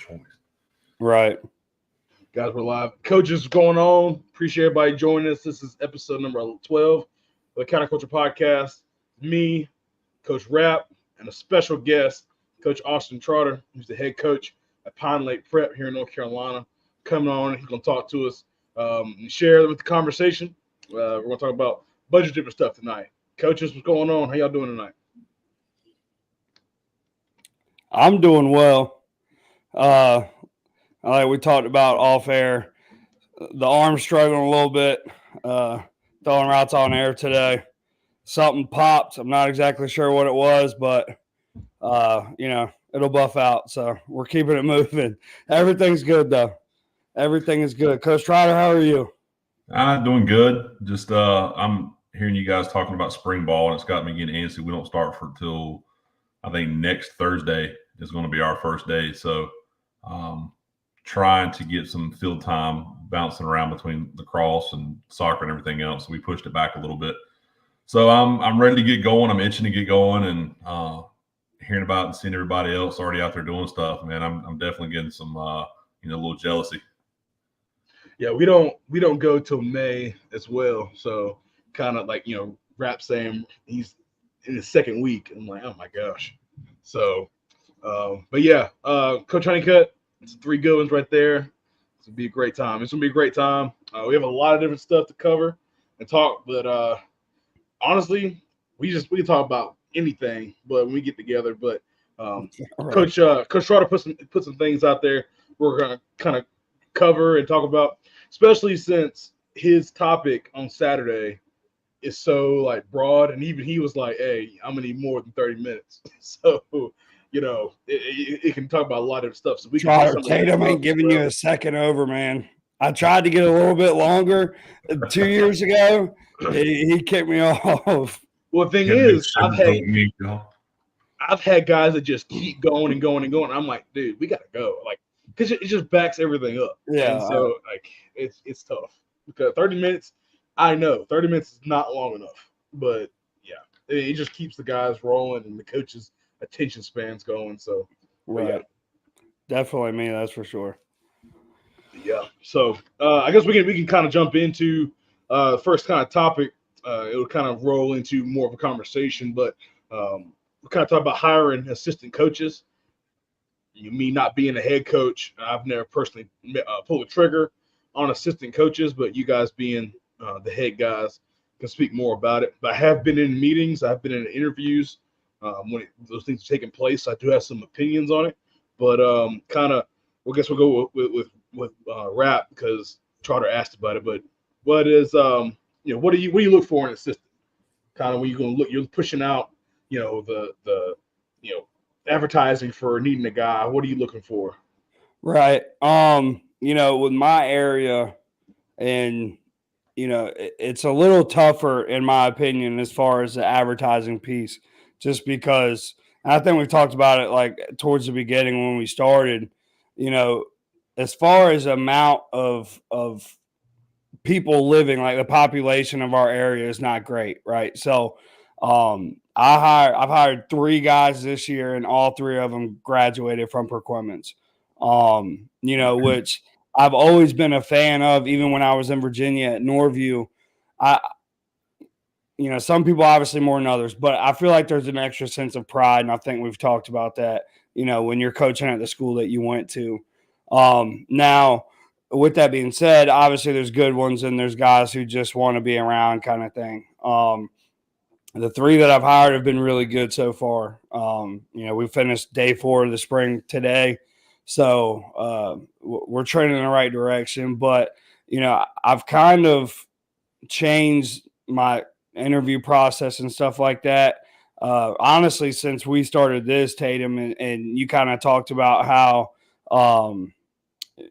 points. Right. Guys, we're live. Coaches, what's going on? Appreciate everybody joining us. This is episode number 12 of the Counterculture Podcast. Me, Coach Rapp, and a special guest, Coach Austin Trotter, who's the head coach at Pine Lake Prep here in North Carolina, coming on. He's going to talk to us and share with the conversation. We're going to talk about a bunch of different stuff tonight. Coaches, what's going on? How y'all doing tonight? I'm doing well. Like we talked about off air, the arm's struggling a little bit. Throwing routes on air today. Something popped. I'm not exactly sure what it was, but it'll buff out. So we're keeping it moving. Everything's good though. Everything is good. Coach Trotter, how are you? I'm doing good. Just I'm hearing you guys talking about spring ball, and it's got me getting antsy. We don't start till I think next Thursday is going to be our first day. So trying to get some field time bouncing around between lacrosse and soccer and everything else. So we pushed it back a little bit. So I'm ready to get going. I'm itching to get going, and hearing about and seeing everybody else already out there doing stuff, man. I'm definitely getting some a little jealousy. Yeah, we don't go till May as well. So kind of like, Rapp saying he's in his second week. I'm like, oh my gosh. So, but yeah, Coach Honeycutt, it's 3 good ones right there. It's gonna be a great time. It's gonna be a great time. We have a lot of different stuff to cover and talk, but honestly, we can talk about anything, but when we get together. But Right. Coach Trotter put some things out there we're gonna kind of cover and talk about, especially since his topic on Saturday is so like broad, and even he was like, "Hey, I'm gonna need more than 30 minutes." So it can talk about a lot of stuff. So we can Trotter, Tatum ain't giving you a second over, man. I tried to get a little bit longer 2 years ago. He kicked me off. Well, the thing is, I've had guys that just keep going and going and going. I'm like, dude, we gotta go, like, because it just backs everything up. Yeah. And so like it's tough because 30 minutes. I know 30 minutes is not long enough, but yeah, it just keeps the guys rolling and the coaches' attention spans going. So Right. Yeah. Definitely me, that's for sure. Yeah. So I guess we can kind of jump into the first kind of topic. It'll kind of roll into more of a conversation, but we'll kind of talk about hiring assistant coaches. Me not being a head coach, I've never personally pulled the trigger on assistant coaches, but you guys being the head guys can speak more about it. But I have been in meetings, I've been in interviews when those things are taking place. I do have some opinions on it, but I guess we'll go with Rapp because Trotter asked about it. But what is what do you look for in an assistant? Kind of when you're going to look, you're pushing out the advertising for needing a guy. What are you looking for? Right. With my area, and it's a little tougher in my opinion as far as the advertising piece, just because I think we talked about it like towards the beginning when we started. As far as amount of people living, like the population of our area is not great, right? So I've hired 3 guys this year, and all 3 of them graduated from Perquimans, which I've always been a fan of. Even when I was in Virginia at Norview, some people obviously more than others, but I feel like there's an extra sense of pride, and I think we've talked about that, when you're coaching at the school that you went to. Now, with that being said, obviously there's good ones and there's guys who just want to be around kind of thing. The 3 that I've hired have been really good so far. We finished day 4 of the spring today. So we're trending in the right direction. But, I've kind of changed my interview process and stuff like that. Honestly, since we started this, Tatum, and you kind of talked about how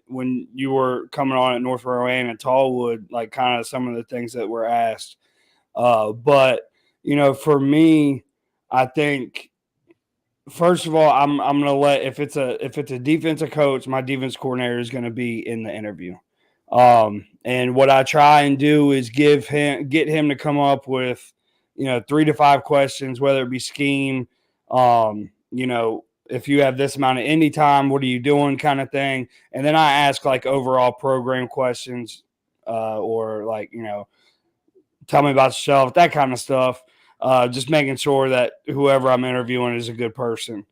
when you were coming on at North Rowan and Tallwood, like kind of some of the things that were asked. But for me, I think first of all, I'm gonna let if it's a defensive coach, my defense coordinator is gonna be in the interview. And what I try and do is get him to come up with 3 to 5 questions, whether it be scheme, if you have this amount of indie time, what are you doing kind of thing. And then I ask like overall program questions or like, tell me about yourself, that kind of stuff. Just making sure that whoever I'm interviewing is a good person.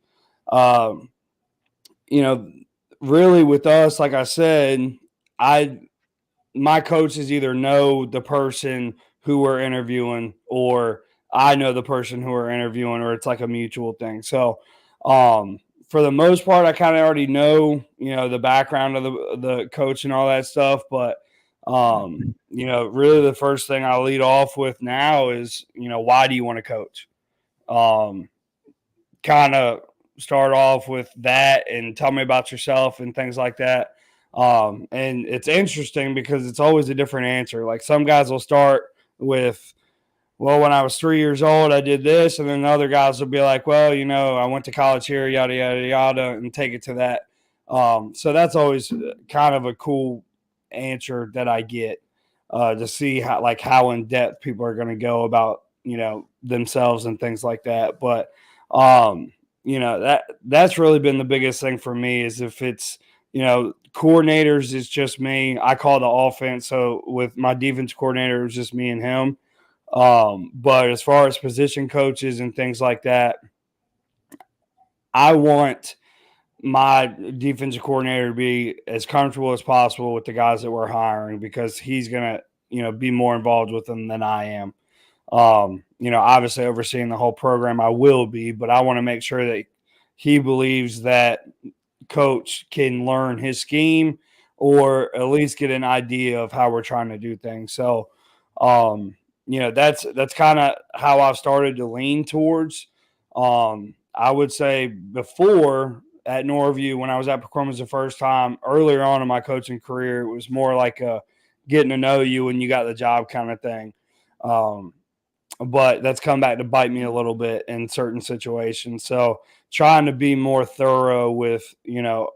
Really with us, like I said, my coaches either know the person who we're interviewing or I know the person who we're interviewing, or it's like a mutual thing. So for the most part, I kind of already know, the background of the coach and all that stuff. But, really the first thing I lead off with now is, why do you want to coach? Kind of start off with that and tell me about yourself and things like that. And it's interesting because it's always a different answer. Like some guys will start with, well, when I was 3 years old, I did this. And then the other guys will be like, well, I went to college here, yada, yada, yada, and take it to that. So that's always kind of a cool answer that I get to see how in depth people are going to go about, themselves and things like that. But, that's really been the biggest thing for me is if it's, coordinators, it's just me. I call the offense. So with my defense coordinator, it was just me and him. But as far as position coaches and things like that, I want my defensive coordinator to be as comfortable as possible with the guys that we're hiring because he's going to, be more involved with them than I am. Obviously overseeing the whole program, I will be, but I want to make sure that he believes that coach can learn his scheme or at least get an idea of how we're trying to do things. So, that's kind of how I've started to lean towards. I would say before at Norview, when I was at Pacomas the first time, earlier on in my coaching career, it was more like a getting to know you when you got the job kind of thing. But that's come back to bite me a little bit in certain situations. So trying to be more thorough with, not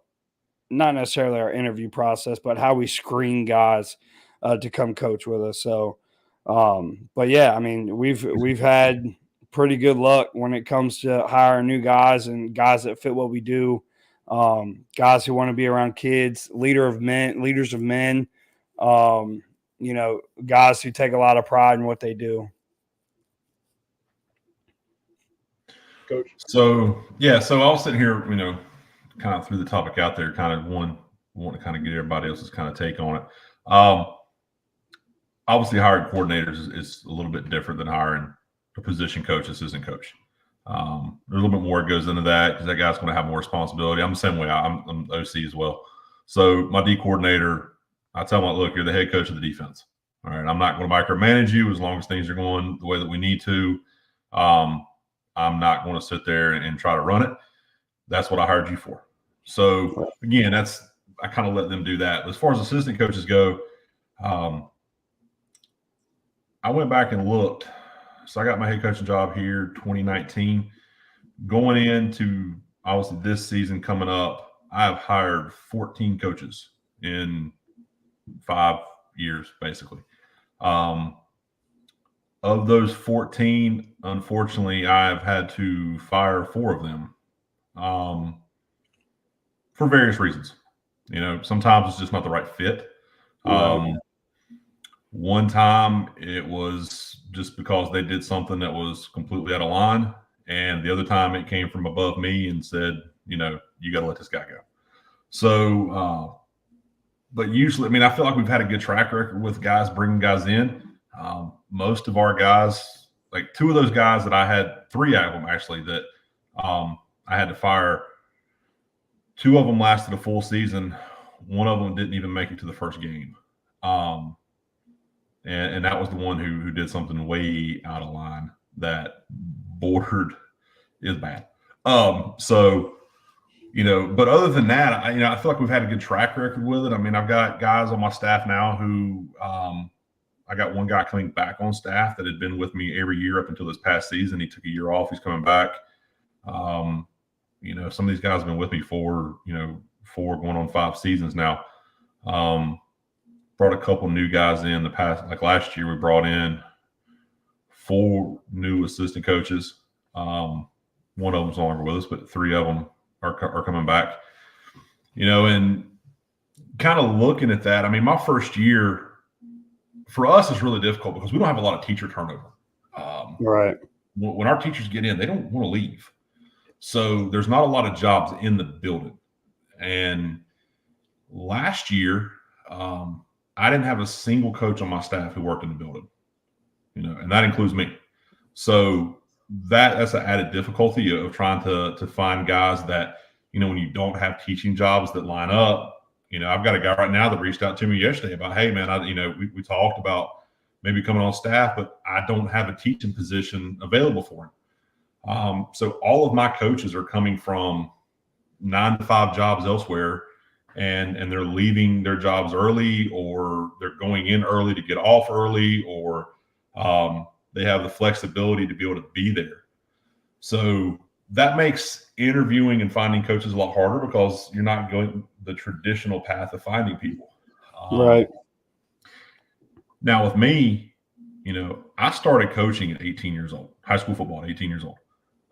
necessarily our interview process, but how we screen guys to come coach with us. So, but yeah, I mean, we've had pretty good luck when it comes to hiring new guys and guys that fit what we do. Guys who want to be around kids, leaders of men, guys who take a lot of pride in what they do. Coach. So I was sitting here, kind of threw the topic out there, kind of want to kind of get everybody else's kind of take on it. Obviously hiring coordinators is a little bit different than hiring a position coach, assistant coach. There's a little bit more goes into that because that guy's going to have more responsibility. I'm the same way. I'm OC as well. So my D coordinator, I tell him, look, you're the head coach of the defense. All right. I'm not going to micromanage you as long as things are going the way that we need to. I'm not going to sit there and try to run it. That's what I hired you for. So again, I kind of let them do that. As far as assistant coaches go, I went back and looked. So I got my head coaching job here 2019. Going into obviously this season coming up, I've hired 14 coaches in 5 years, basically. Of those 14, unfortunately, I've had to fire 4 of them for various reasons. Sometimes it's just not the right fit. One time it was just because they did something that was completely out of line. And the other time it came from above me and said, you got to let this guy go. So, but usually, I feel like we've had a good track record with guys bringing guys in. Most of our guys, like 2 of those guys that I had, 3 of them actually, that I had to fire. 2 of them lasted a full season. 1 of them didn't even make it to the first game. And that was the one who did something way out of line that bordered is bad. So, but other than that, I feel like we've had a good track record with it. I've got guys on my staff now who I got one guy coming back on staff that had been with me every year up until this past season. He took a year off. He's coming back. Some of these guys have been with me for 4 going on 5 seasons now. Brought a couple new guys in the past, like last year, we brought in 4 new assistant coaches. One of them's no longer with us, but 3 of them are coming back. And kind of looking at that, I mean, my first year for us is really difficult because we don't have a lot of teacher turnover. Right. When our teachers get in, they don't want to leave. So there's not a lot of jobs in the building. And last year, I didn't have a single coach on my staff who worked in the building, and that includes me. So that's an added difficulty of trying to find guys that, when you don't have teaching jobs that line up. I've got a guy right now that reached out to me yesterday about, hey man, we talked about maybe coming on staff, but I don't have a teaching position available for him. So all of my coaches are coming from 9-to-5 jobs elsewhere, and they're leaving their jobs early, or they're going in early to get off early, or they have the flexibility to be able to be there. So that makes interviewing and finding coaches a lot harder because you're not going the traditional path of finding people. Right. Now with me, I started coaching at 18 years old, high school football at 18 years old.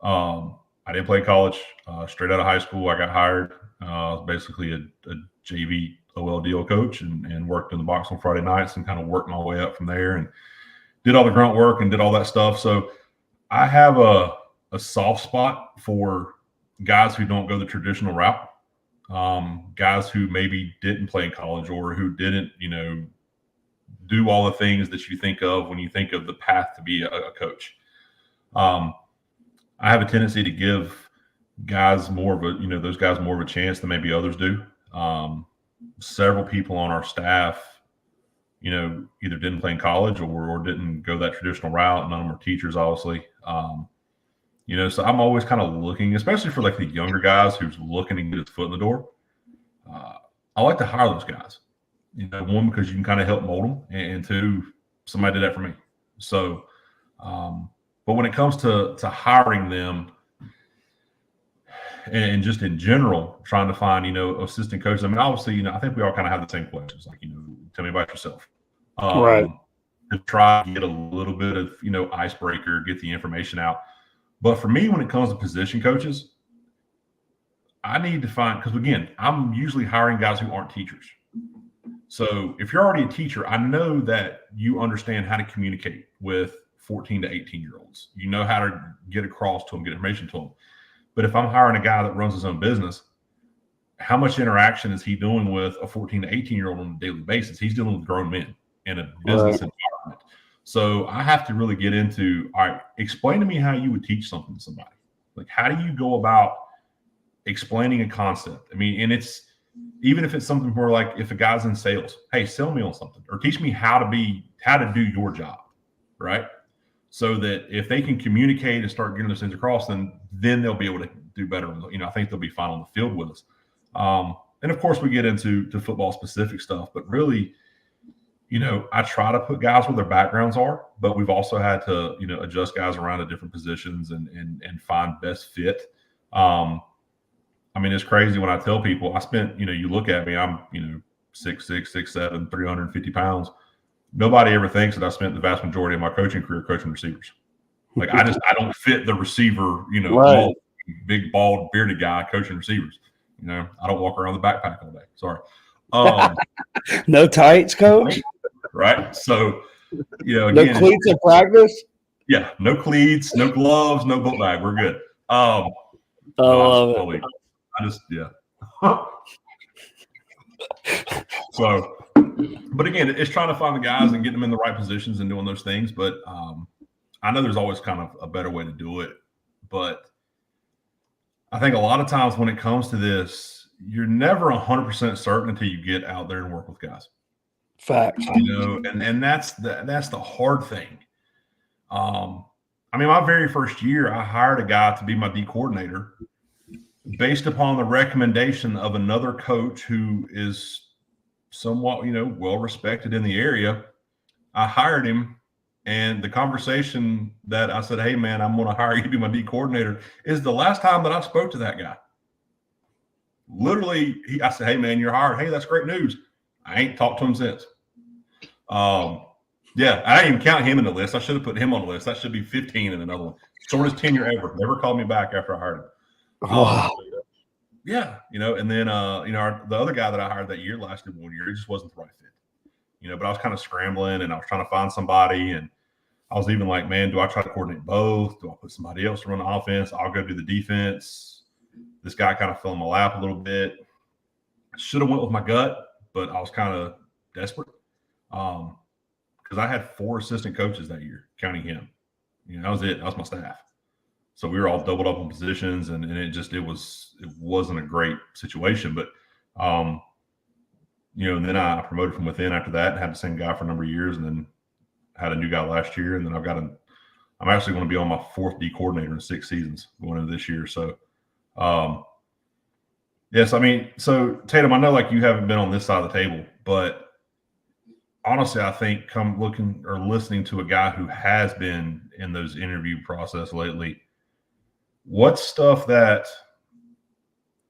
I didn't play college. Straight out of high school, I got hired. I was basically a JV OLDO coach and worked in the box on Friday nights and kind of worked my way up from there and did all the grunt work and did all that stuff. So I have a soft spot for guys who don't go the traditional route, guys who maybe didn't play in college or who didn't, do all the things that you think of when you think of the path to be a coach. I have a tendency to give guys more of a, those guys more of a chance than maybe others do. Several people on our staff, either didn't play in college or didn't go that traditional route. None of them are teachers, obviously. So I'm always kind of looking, especially for like the younger guys who's looking to get his foot in the door. I like to hire those guys. One, because you can kind of help mold them, and two, somebody did that for me. So, but when it comes to hiring them, and just in general, trying to find, assistant coaches. I mean, obviously, I think we all kind of have the same questions, like, tell me about yourself. Right. To try to get a little bit of, icebreaker, get the information out. But for me, when it comes to position coaches, I need to find, because again, I'm usually hiring guys who aren't teachers. So if you're already a teacher, I know that you understand how to communicate with 14 to 18-year-olds. You know how to get across to them, get information to them. But if I'm hiring a guy that runs his own business, how much interaction is he doing with a 14 to 18-year-old on a daily basis? He's dealing with grown men in a business environment. So I have to really get into, all right, explain to me how you would teach something to somebody. Like, how do you go about explaining a concept? I mean, and it's, even if it's something where, like, if a guy's in sales, hey, sell me on something, or teach me how to do your job, right? So that if they can communicate and start getting those things across, then they'll be able to do better. I think they'll be fine on the field with us. And of course, we get into football specific stuff, but really, I try to put guys where their backgrounds are, but we've also had to, adjust guys around at different positions and find best fit. I mean, it's crazy when I tell people I spent, you look at me, I'm, 6'6", 6'7", 350 pounds. Nobody ever thinks that I spent the vast majority of my coaching career coaching receivers. Like, I don't fit the receiver, Right. big, bald, bearded guy coaching receivers. I don't walk around the backpack all day. Sorry. No tights, coach? Right. So, again, No cleats at practice? Yeah. No cleats, no gloves, no book bag. We're good. I love it. Yeah. So, but again, it's trying to find the guys and getting them in the right positions and doing those things. But I know there's always kind of a better way to do it. But I think a lot of times when it comes to this, you're never 100% certain until you get out there and work with guys. Facts. And that's the hard thing. I mean, my very first year, I hired a guy to be my D coordinator based upon the recommendation of another coach who is somewhat, well respected in the area. I hired him, and the conversation that I said, hey man, I'm going to hire you to be my D coordinator, is the last time that I spoke to that guy. Literally, I said, hey man, you're hired. Hey, that's great news. I ain't talked to him since. Yeah, I didn't even count him in the list. I should have put him on the list. That should be 15 in another one. Shortest tenure ever. Never called me back after I hired him. Wow. Yeah, and then the other guy that I hired that year lasted 1 year. It just wasn't the right fit, but I was kind of scrambling and I was trying to find somebody, and I was even like, man, do I try to coordinate both? Do I put somebody else to run the offense? I'll go do the defense. This guy kind of fell in my lap a little bit. Should have went with my gut, but I was kind of desperate because I had 4 assistant coaches that year, counting him. That was it. That was my staff. So we were all doubled up on positions, and it wasn't a great situation. But and then I promoted from within after that, and had the same guy for a number of years, and then had a new guy last year, and then I'm actually going to be on my 4th D coordinator in 6 seasons going into this year. So, yes, so Tatum, I know like you haven't been on this side of the table, but honestly, I think come looking or listening to a guy who has been in those interview process lately, what's stuff that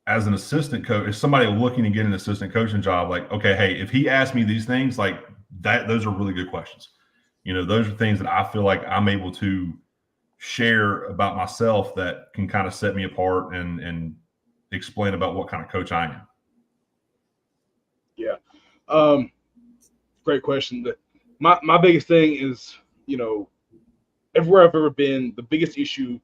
as an assistant coach, if somebody looking to get an assistant coaching job, like, okay, hey, if he asked me these things, like that, those are really good questions. Those are things that I feel like I'm able to share about myself that can kind of set me apart and explain about what kind of coach I am. Yeah. Great question. My biggest thing is, everywhere I've ever been, the biggest issue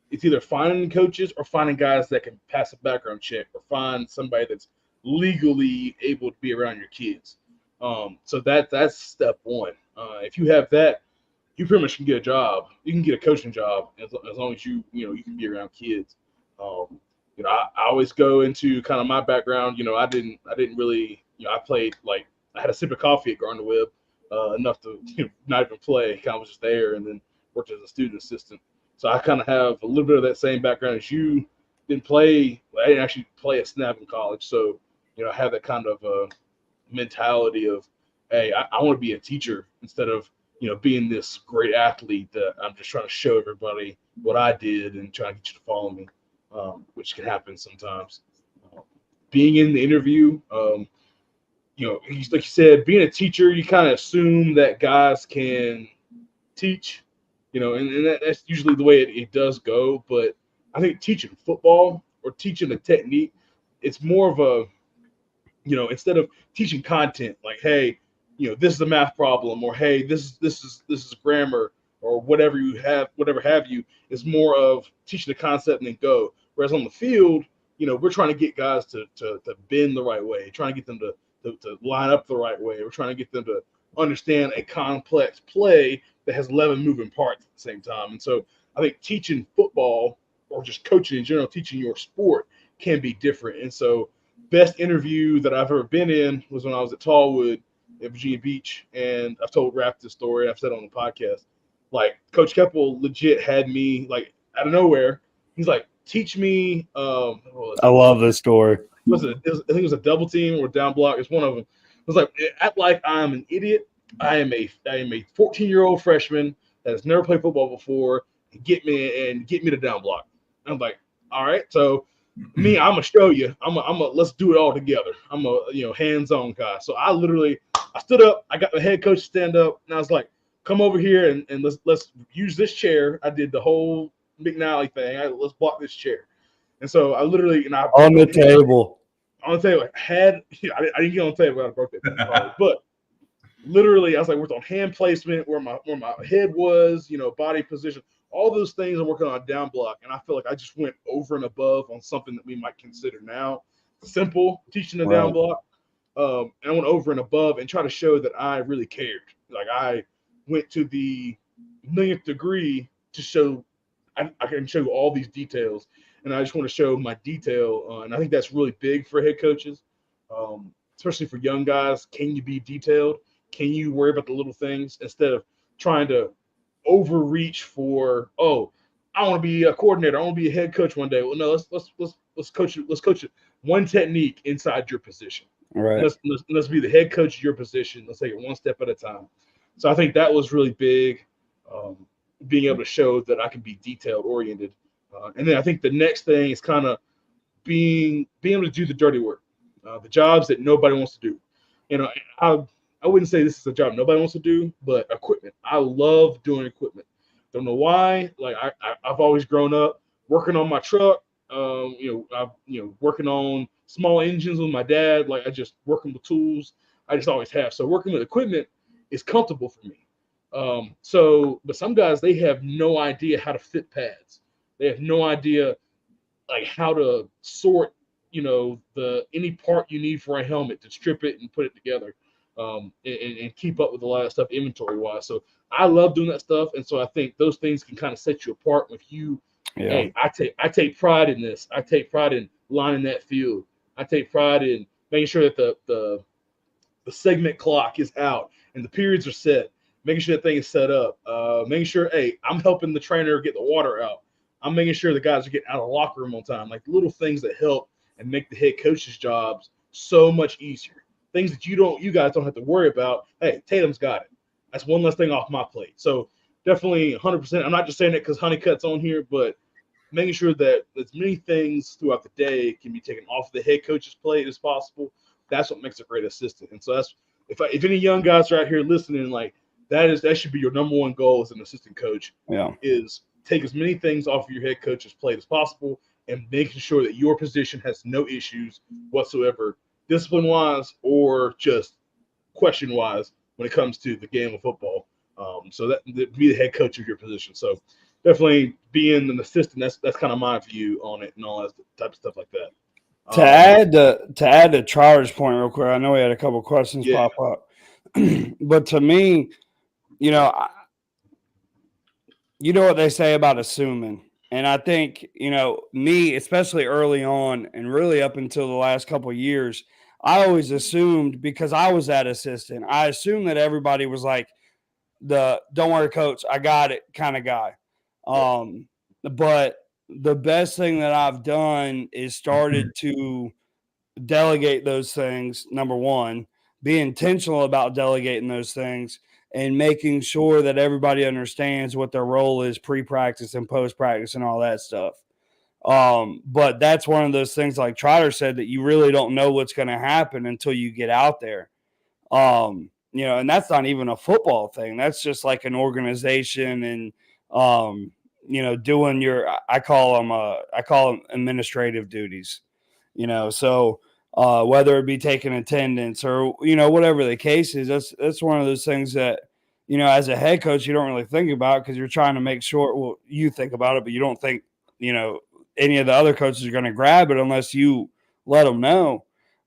is either finding coaches or finding guys that can pass a background check or find somebody that's legally able to be around your kids. So that's step one. If you have that, you pretty much can get a job. You can get a coaching job as long as you can be around kids. I always go into kind of my background. I didn't really, I played like I had a sip of coffee at Gardner Webb, enough to not even play. Kind of was just there, and then worked as a student assistant. So I kind of have a little bit of that same background as you. I didn't actually play a snap in college, so I have that kind of mentality of, hey, I want to be a teacher instead of being this great athlete that I'm just trying to show everybody what I did and trying to get you to follow me, which can happen sometimes. Being in the interview, like you said, being a teacher, you kind of assume that guys can teach, and that's usually the way it does go. But I think teaching football or teaching a technique, it's more of a, instead of teaching content, like, hey, this is a math problem, or hey, this is grammar, or whatever have you, is more of teaching the concept and then go. Whereas on the field, we're trying to get guys to bend the right way, trying to get them to line up the right way. We're trying to get them to understand a complex play that has 11 moving parts at the same time. And so I think teaching football or just coaching in general, teaching your sport can be different. And so best interview that I've ever been in was when I was at Tallwood at Virginia Beach. And I've told Raph this story. I've said it on the podcast. Like, Coach Keppel legit had me, like, out of nowhere. He's like, teach me. I love this story. I think it was a double team or down block. It's one of them. It was like, act like I'm an idiot. I am a 14-year-old freshman that has never played football before. Get me to down block. And I'm like, all right. So me, I'm gonna show you. Let's do it all together. I'm a hands-on guy. So I stood up. I got the head coach to stand up, and I was like, come over here and let's use this chair. I did the whole McNally thing. Let's block this chair. And so I literally on the table. I didn't get on the table. I had a birthday party, but literally I was like, worked on hand placement, where my head was, body position, all those things I'm working on down block. And I feel like I just went over and above on something that we might consider now simple, teaching the down block. And I went over and above and try to show that I really cared. Like, I went to the millionth degree to show I can show all these details, and I just want to show my detail. And I think that's really big for head coaches, especially for young guys. Can you be detailed? Can you worry about the little things instead of trying to overreach for, oh, I want to be a coordinator, I want to be a head coach one day. Well, no, let's coach it. Let's coach it one technique inside your position. Right. Let's be the head coach of your position. Let's take it one step at a time. So I think that was really big, being able to show that I can be detailed oriented. And then I think the next thing is kind of being able to do the dirty work, the jobs that nobody wants to do. I wouldn't say this is a job nobody wants to do, but equipment. I love doing equipment. Don't know why. Like, I've always grown up working on my truck. Working on small engines with my dad. Like, I just working with tools. I just always have. So working with equipment is comfortable for me. But some guys, they have no idea how to fit pads. They have no idea like how to sort, any part you need for a helmet to strip it and put it together, and keep up with a lot of stuff inventory wise. So I love doing that stuff, and so I think those things can kind of set you apart with you. Yeah. Hey, I take pride in this. I take pride in lining that field. I take pride in making sure that the segment clock is out and the periods are set. Making sure that thing is set up. Making sure, hey, I'm helping the trainer get the water out. I'm making sure the guys are getting out of the locker room on time. Like little things that help and make the head coach's jobs so much easier. Things that you guys don't have to worry about. Hey, Tatum's got it. That's one less thing off my plate. So definitely 100%. I'm not just saying it because Honeycutt's on here, but making sure that as many things throughout the day can be taken off the head coach's plate as possible. That's what makes a great assistant. And so that's if any young guys are out here listening, like that should be your number one goal as an assistant coach. Yeah. Is take as many things off of your head coach's plate as possible and making sure that your position has no issues whatsoever, discipline-wise or just question-wise when it comes to the game of football. So that be the head coach of your position. So definitely being an assistant, that's kind of my view on it and all that type of stuff like that. To add to Trower's point real quick, I know we had a couple of questions pop up, but to me, you know what they say about assuming. And I think, me, especially early on and really up until the last couple of years, I always assumed because I was that assistant, I assumed that everybody was like the don't worry, coach, I got it kind of guy. But the best thing that I've done is started to delegate those things. Number one, be intentional about delegating those things and making sure that everybody understands what their role is pre-practice and post-practice and all that stuff. But that's one of those things, like Trotter said, that you really don't know what's going to happen until you get out there. And that's not even a football thing. That's just like an organization and, doing I call them administrative duties, so whether it be taking attendance or, whatever the case is, that's one of those things that, as a head coach, you don't really think about because you're trying to make sure, well, you think about it, but you don't think, any of the other coaches are going to grab it unless you let them know.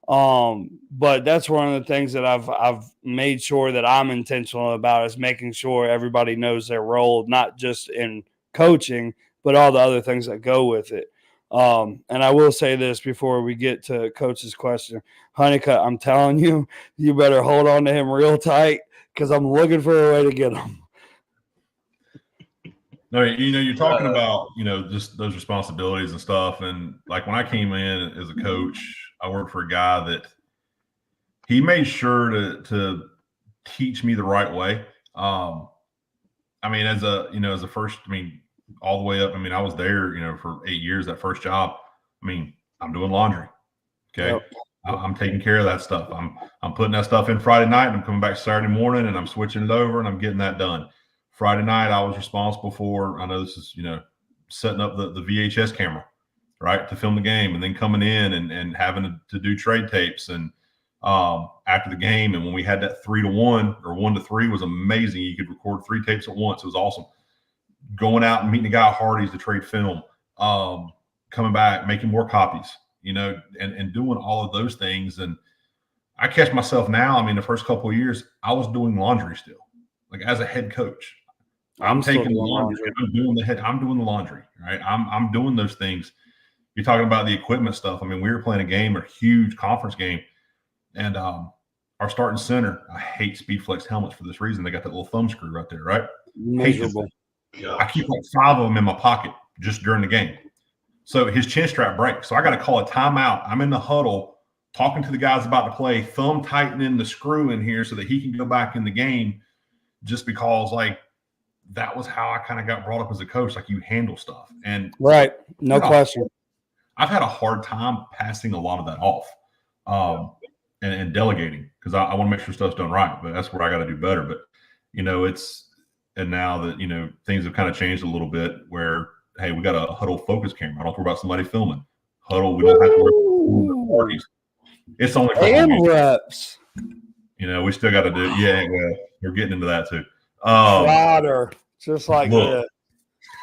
But that's one of the things that I've made sure that I'm intentional about is making sure everybody knows their role, not just in coaching, but all the other things that go with it. And I will say this before we get to Coach's question. Honeycutt, I'm telling you, you better hold on to him real tight because I'm looking for a way to get him. No, you're talking about, just those responsibilities and stuff. And like when I came in as a coach, I worked for a guy that he made sure to teach me the right way. As a first, all the way up. I was there, for 8 years, that first job. I'm doing laundry. Okay. Yep. I'm taking care of that stuff. I'm putting that stuff in Friday night and I'm coming back Saturday morning and I'm switching it over and I'm getting that done. Friday night, I was responsible for, I know this is, setting up the VHS camera, right, to film the game and then coming in and having to do trade tapes and after the game. And when we had that 3-to-1 or 1-to-3 was amazing. You could record 3 tapes at once. It was awesome. Going out and meeting the guy at Hardee's to trade film, coming back, making more copies, and doing all of those things. And I catch myself now, the first couple of years, I was doing laundry still. Like as a head coach, I'm taking the laundry. I'm doing the laundry, right? I'm doing those things. You're talking about the equipment stuff. We were playing a game, a huge conference game, and our starting center, I hate SpeedFlex helmets for this reason. They got that little thumb screw right there, right? Miserable. I keep like 5 of them in my pocket just during the game. So his chin strap breaks. So I got to call a timeout. I'm in the huddle talking to the guys about to play, thumb tightening the screw in here so that he can go back in the game, just because like that was how I kind of got brought up as a coach. Like you handle stuff. And right. No question. I've had a hard time passing a lot of that off and delegating because I want to make sure stuff's done right. But that's where I got to do better. But, and now that, things have kind of changed a little bit where hey, we got a huddle focus camera. I don't worry about somebody filming. Huddle, we don't have to worry about parties. It's only for home And games. reps. You know, we still got to do. Yeah, well, we're getting into that too. Trotter, just like look, this.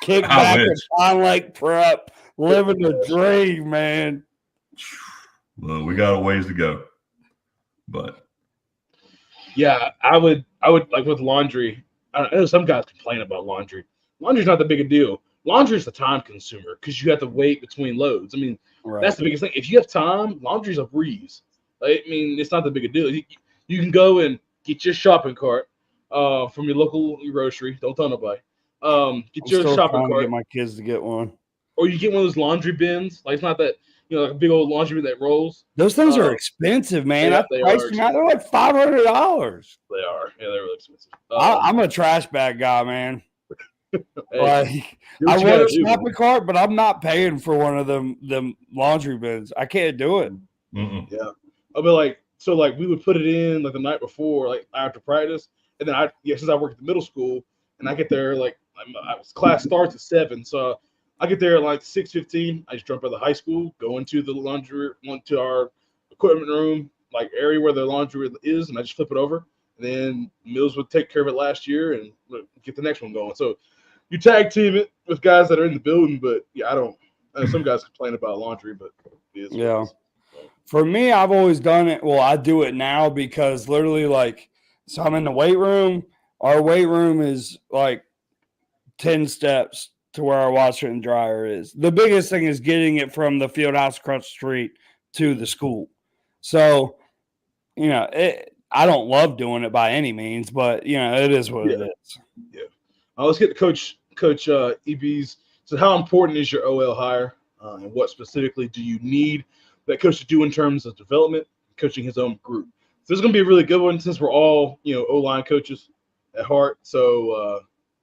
Kick I back wish. and Pine Lake prep, living the dream, man. Well, we got a ways to go, but Yeah, I would like with laundry. I know some guys complain about laundry. Laundry's not that big a deal. Laundry is the time consumer because you have to wait between loads. I mean, Right. that's the biggest thing. If you have time, laundry's a breeze. I mean, it's not that big a deal. You can go and get your shopping cart from your local grocery. Don't tell nobody. Get I'm your still shopping trying to cart, get my kids to get one. or you get one of those laundry bins. Like it's not that like a big old laundry bin that rolls. Those things are expensive, man. I they priced are them out. They're like $500. They are. Yeah, they're really expensive. I'm a trash bag guy, man. Hey, Like, do I what you want gotta a do. shopping cart, but I'm not paying for one of them laundry bins. I can't do it. mm-mm. I'll be like, so like we would put it in like the night before, like after practice, and then since I work at the middle school, and I get there like class starts at 7, so I get there at like 6:15. I just jump out of the high school, go into the laundry, to our equipment room, like area where the laundry is, and I just flip it over. And then Mills would take care of it last year and get the next one going. So you tag team it with guys that are in the building, but yeah, I know some guys complain about laundry, but it is what it Yeah. is. For me, I've always done it. Well, I do it now because literally, like, so I'm in the weight room. Our weight room is like 10 steps to where our washer and dryer is. The biggest thing is getting it from the field house across the street to the school. So, I don't love doing it by any means, but, it is what it is. Let's get to Coach EB's. So, how important is your OL hire, and what specifically do you need that coach to do in terms of development, coaching his own group? So, this is going to be a really good one since we're all O-line coaches at heart. So,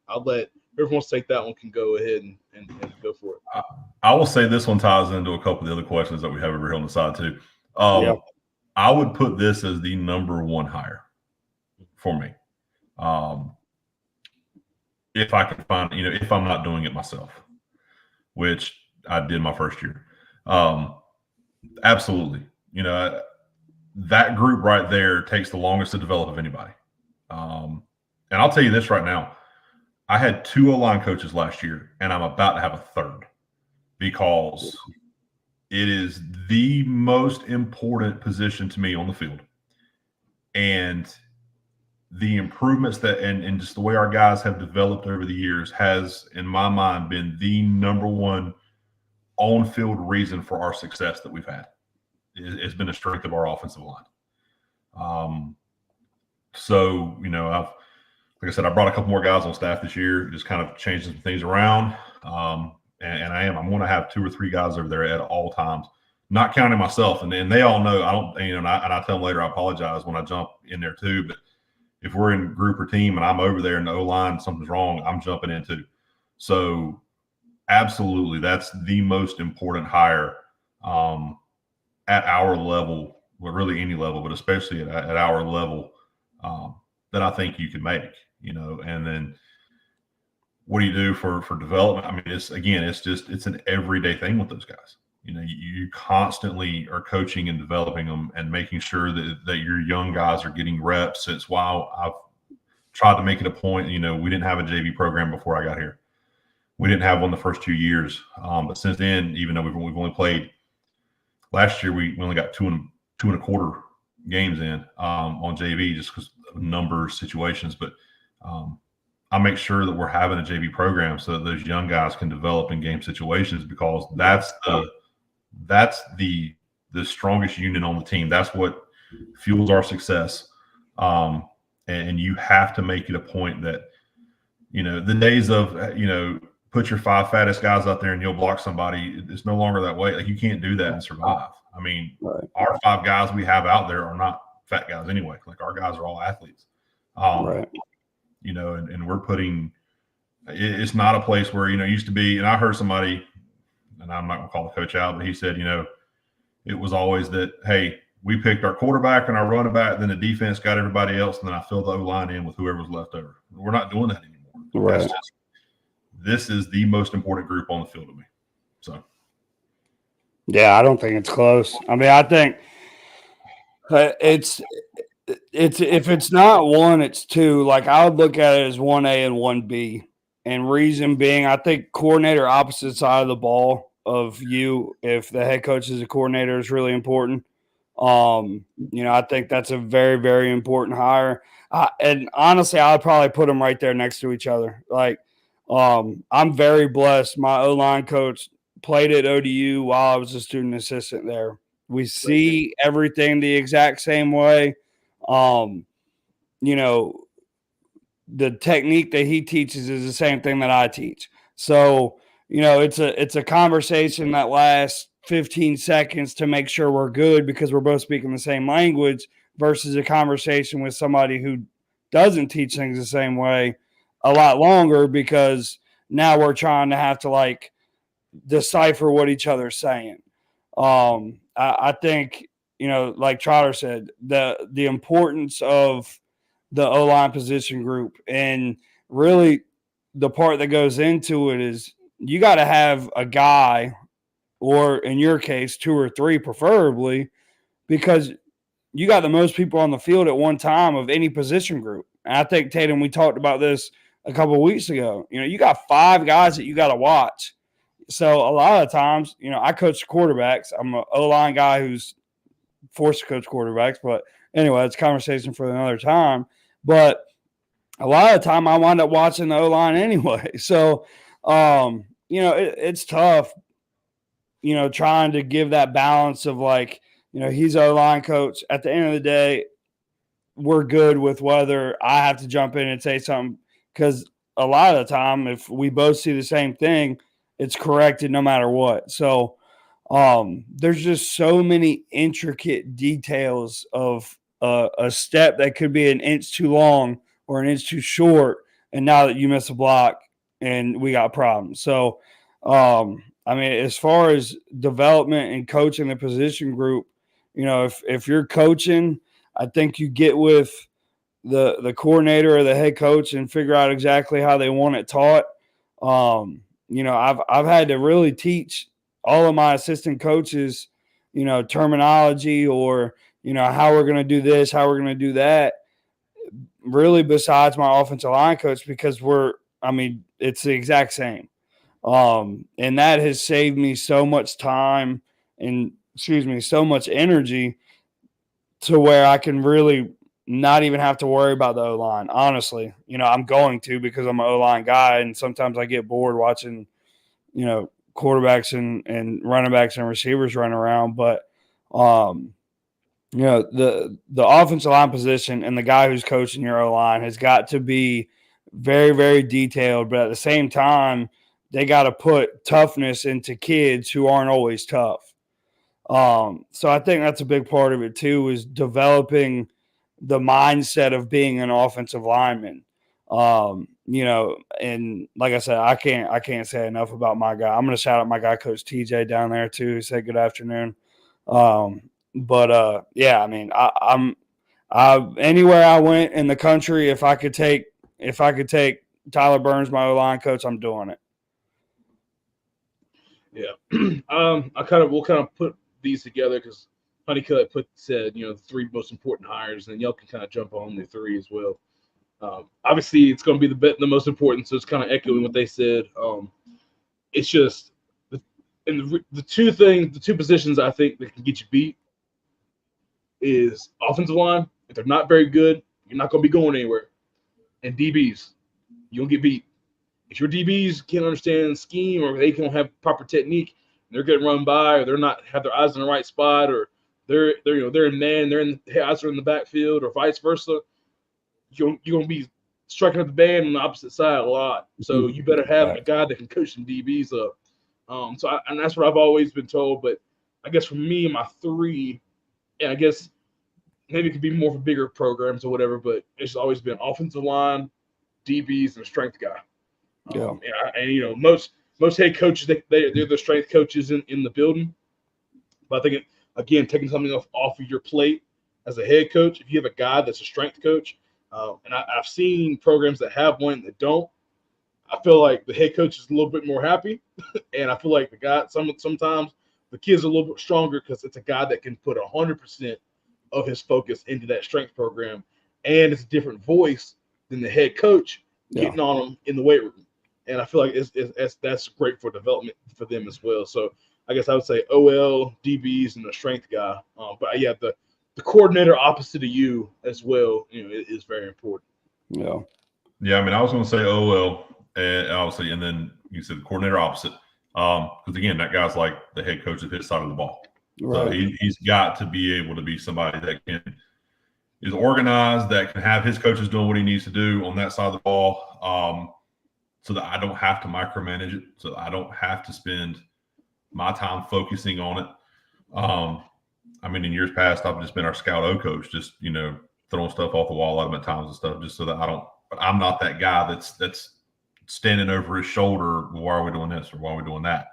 I'll let whoever wants to take that one can go ahead and go for it. I will say this one ties into a couple of the other questions that we have over here on the side too. I would put this as the number one hire for me. If I can find, if I'm not doing it myself, which I did my first year. Absolutely. That group right there takes the longest to develop of anybody. And I'll tell you this right now. I had 2 O-line coaches last year, and I'm about to have a third because it is the most important position to me on the field. And the improvements that and just the way our guys have developed over the years has, in my mind, been the number one on-field reason for our success that we've had. It's been the strength of our offensive line. So, like I said, I brought a couple more guys on staff this year, just kind of changing some things around. And I'm going to have 2 or 3 guys over there at all times, not counting myself. And they all know I don't, and I tell them later, I apologize when I jump in there too. But if we're in group or team and I'm over there in the O-line, something's wrong, I'm jumping in too. So absolutely, that's the most important hire at our level, well, really any level, but especially at our level that I think you can make. And then what do you do for development? I mean, it's an everyday thing with those guys. You constantly are coaching and developing them and making sure that your young guys are getting reps. It's why I've tried to make it a point. We didn't have a JV program before I got here. We didn't have one the first 2 years. But since then, even though we've only played last year, we only got 2 and a quarter games in on JV just because of numbers, situations. But I make sure that we're having a JV program so that those young guys can develop in game situations, because that's the strongest unit on the team. That's what fuels our success. And you have to make it a point that, the days of, put your 5 fattest guys out there and you'll block somebody. It's no longer that way. Like, you can't do that and survive. I mean, Our 5 guys we have out there are not fat guys anyway. Like, our guys are all athletes. And we're putting – it's not a place where, it used to be – and I heard somebody – and I'm not going to call the coach out, but he said, it was always that, hey, we picked our quarterback and our running back, then the defense got everybody else, and then I filled the O-line in with whoever was left over. We're not doing that anymore. Right. this is the most important group on the field to me. So, yeah, I don't think it's close. I mean, I think it's if it's not one, it's two. Like I would look at it as 1A and 1B. And reason being, I think coordinator opposite side of the ball of you, if the head coach is a coordinator, is really important. I think that's a very, very important hire. And honestly, I would probably put them right there next to each other. Like, I'm very blessed. My O-line coach played at ODU while I was a student assistant there. We see everything the exact same way. The technique that he teaches is the same thing that I teach. So, it's a conversation that lasts 15 seconds to make sure we're good because we're both speaking the same language versus a conversation with somebody who doesn't teach things the same way a lot longer because now we're trying to have to like decipher what each other's saying. I think, like Trotter said, the importance of the O-line position group and really the part that goes into it is you got to have a guy, or in your case, two or three preferably, because you got the most people on the field at one time of any position group. And I think, Tatum, we talked about this a couple of weeks ago. You got 5 guys that you got to watch. So a lot of times, I coach quarterbacks. I'm an O-line guy who's forced to coach quarterbacks. But anyway, it's a conversation for another time. But a lot of the time I wind up watching the O-line anyway. So, it's tough, trying to give that balance of like, he's O-line coach. At the end of the day, we're good with whether I have to jump in and say something because a lot of the time, if we both see the same thing, it's corrected no matter what. So there's just so many intricate details of a step that could be an inch too long or an inch too short. And now that you miss a block and we got problems. So, as far as development and coaching the position group, if you're coaching, I think you get with the coordinator or the head coach and figure out exactly how they want it taught. I've had to really teach all of my assistant coaches, terminology or, how we're going to do this, how we're going to do that, really besides my offensive line coach, because it's the exact same. And that has saved me so much time and, so much energy to where I can really not even have to worry about the O-line. Honestly, I'm going to because I'm an O-line guy, and sometimes I get bored watching, quarterbacks and running backs and receivers run around. But, the offensive line position and the guy who's coaching your O-line has got to be very, very detailed. But at the same time, they got to put toughness into kids who aren't always tough. So I think that's a big part of it too, is developing the mindset of being an offensive lineman. And like I said, I can't say enough about my guy. I'm going to shout out my guy, Coach TJ down there too, who said good afternoon. I'm anywhere I went in the country, if I could take Tyler Burns, my O-line coach, I'm doing it. Yeah. We'll kind of put these together because Honeycutt said, the 3 most important hires, and y'all can kind of jump on the 3 as well. Obviously, it's going to be the most important, so it's kind of echoing what they said. It's just the 2 positions I think that can get you beat is offensive line. If they're not very good, you're not going to be going anywhere. And DBs, you'll get beat. If your DBs can't understand scheme or they can't have proper technique, they're getting run by, or they're not have their eyes in the right spot, or they're in man, their eyes are in the backfield, or vice versa. You're going to be striking up the band on the opposite side a lot. So you better have a guy that can coach some DBs up. And that's what I've always been told. But I guess for me, my 3, and I guess maybe it could be more for bigger programs or whatever, but it's always been offensive line, DBs, and a strength guy. Most head coaches, they're the strength coaches in the building. But I think, again, taking something off of your plate as a head coach, if you have a guy that's a strength coach, and I've seen programs that have one that don't, I feel like the head coach is a little bit more happy, and I feel like the guy sometimes the kids are a little bit stronger because it's a guy that can put 100% of his focus into that strength program, and it's a different voice than the head coach getting on them in the weight room. And I feel like that's great for development for them as well. So I guess I would say OL, DBs, and the strength guy. But yeah, the coordinator opposite of you as well, it is very important. Yeah. Yeah, I mean, I was going to say OL, obviously, and then you said the coordinator opposite. Because again, that guy's like the head coach of his side of the ball. Right. So he's got to be able to be somebody that is organized, that can have his coaches doing what he needs to do on that side of the ball, so that I don't have to micromanage it, so that I don't have to spend my time focusing on it. I mean, in years past, I've just been our scout O coach, just throwing stuff off the wall a lot of my times and stuff, just so that I'm not that guy that's standing over his shoulder. Why are we doing this or why are we doing that?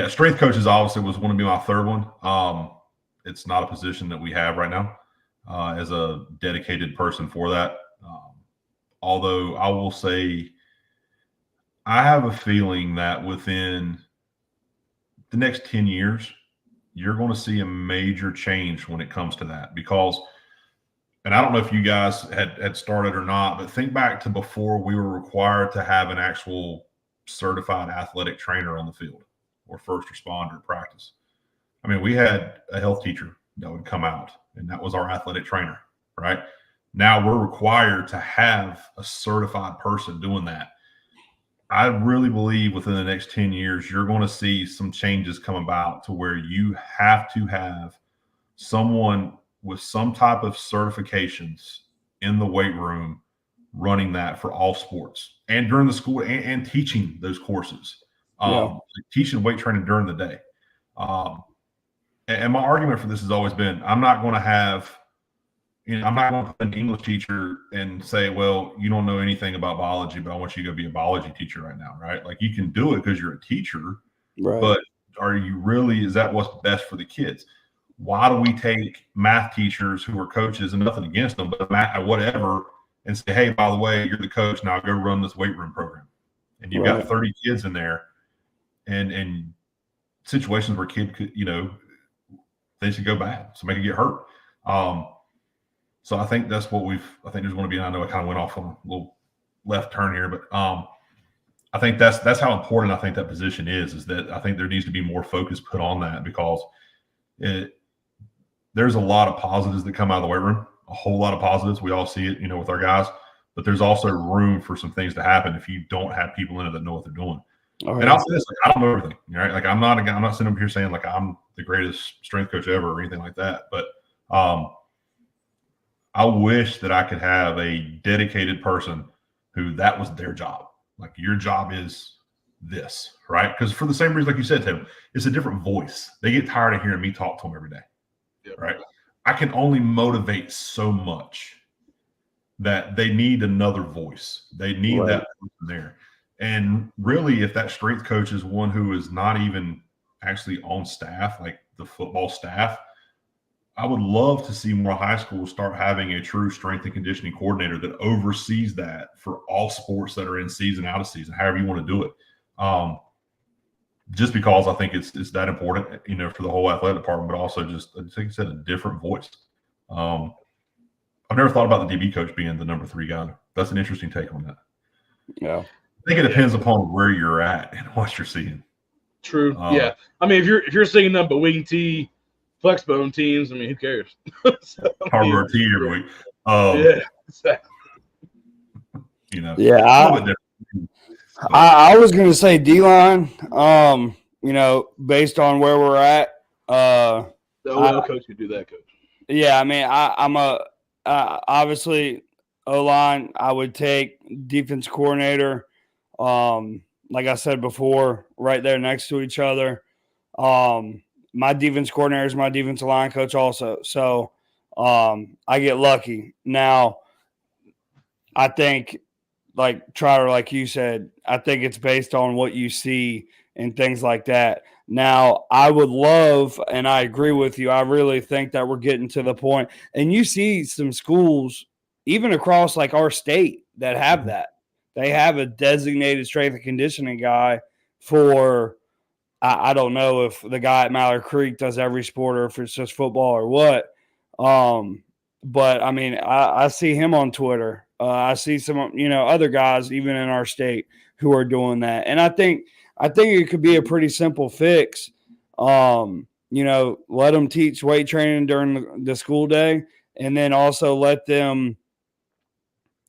Strength coaches obviously was going to be my third one. It's not a position that we have right now as a dedicated person for that. Although I will say, I have a feeling that within the next 10 years, you're going to see a major change when it comes to that because, and I don't know if you guys had started or not, but think back to before we were required to have an actual certified athletic trainer on the field or first responder at practice. I mean, we had a health teacher that would come out, and that was our athletic trainer, right? Now we're required to have a certified person doing that. I really believe within the next 10 years, you're going to see some changes come about to where you have to have someone with some type of certifications in the weight room running that for all sports and during the school and teaching those courses, teaching weight training during the day. And my argument for this has always been, I'm not going to have, I'm not going to put an English teacher and say, well, you don't know anything about biology, but I want you to go be a biology teacher right now, right? Like you can do it because you're a teacher, right? But is that what's best for the kids? Why do we take math teachers who are coaches, and nothing against them, but whatever, and say, hey, by the way, you're the coach, now go run this weight room program. And you've got 30 kids in there and situations where kid could, things could go bad. Somebody could get hurt. So I think that's what I think there's going to be, and I know I kind of went off on a little left turn here, but I think that's how important I think that position is that I think there needs to be more focus put on that because there's a lot of positives that come out of the weight room, a whole lot of positives. We all see it, with our guys, but there's also room for some things to happen if you don't have people in it that know what they're doing. And I'll say this, I don't know everything, right? Like I'm not sitting up here saying like I'm the greatest strength coach ever or anything like that, but I wish that I could have a dedicated person who that was their job. Like your job is this, right? Because for the same reason, like you said, Tim, it's a different voice. They get tired of hearing me talk to them every day, right? I can only motivate so much that they need another voice. They need that person there. And really, if that strength coach is one who is not even actually on staff, like the football staff, I would love to see more high schools start having a true strength and conditioning coordinator that oversees that for all sports that are in season, out of season, however you want to do it. Just because I think it's that important, for the whole athletic department, but also just, like I said, a different voice. I've never thought about the DB coach being the number 3 guy. That's an interesting take on that. Yeah. I think it depends upon where you're at and what you're seeing. True. Yeah. I mean, if you're seeing them but wing T, flex bone teams, I mean, who cares? Hardware T every week. Yeah, exactly. I was going to say D-line, based on where we're at. The OL coach could do that, coach. Yeah, I mean, I'm obviously O-line. I would take defense coordinator. Like I said before, right there next to each other. My defense coordinator is my defensive line coach also. So I get lucky. Now, I think, like Trotter, like you said, I think it's based on what you see and things like that. Now, I would love, and I agree with you, I really think that we're getting to the point, and you see some schools, even across like our state, that have that. They have a designated strength and conditioning guy for I don't know if the guy at Mallard Creek does every sport or if it's just football or what. But I mean, I see him on Twitter. I see some, other guys even in our state who are doing that. And I think it could be a pretty simple fix. Let them teach weight training during the school day, and then also let them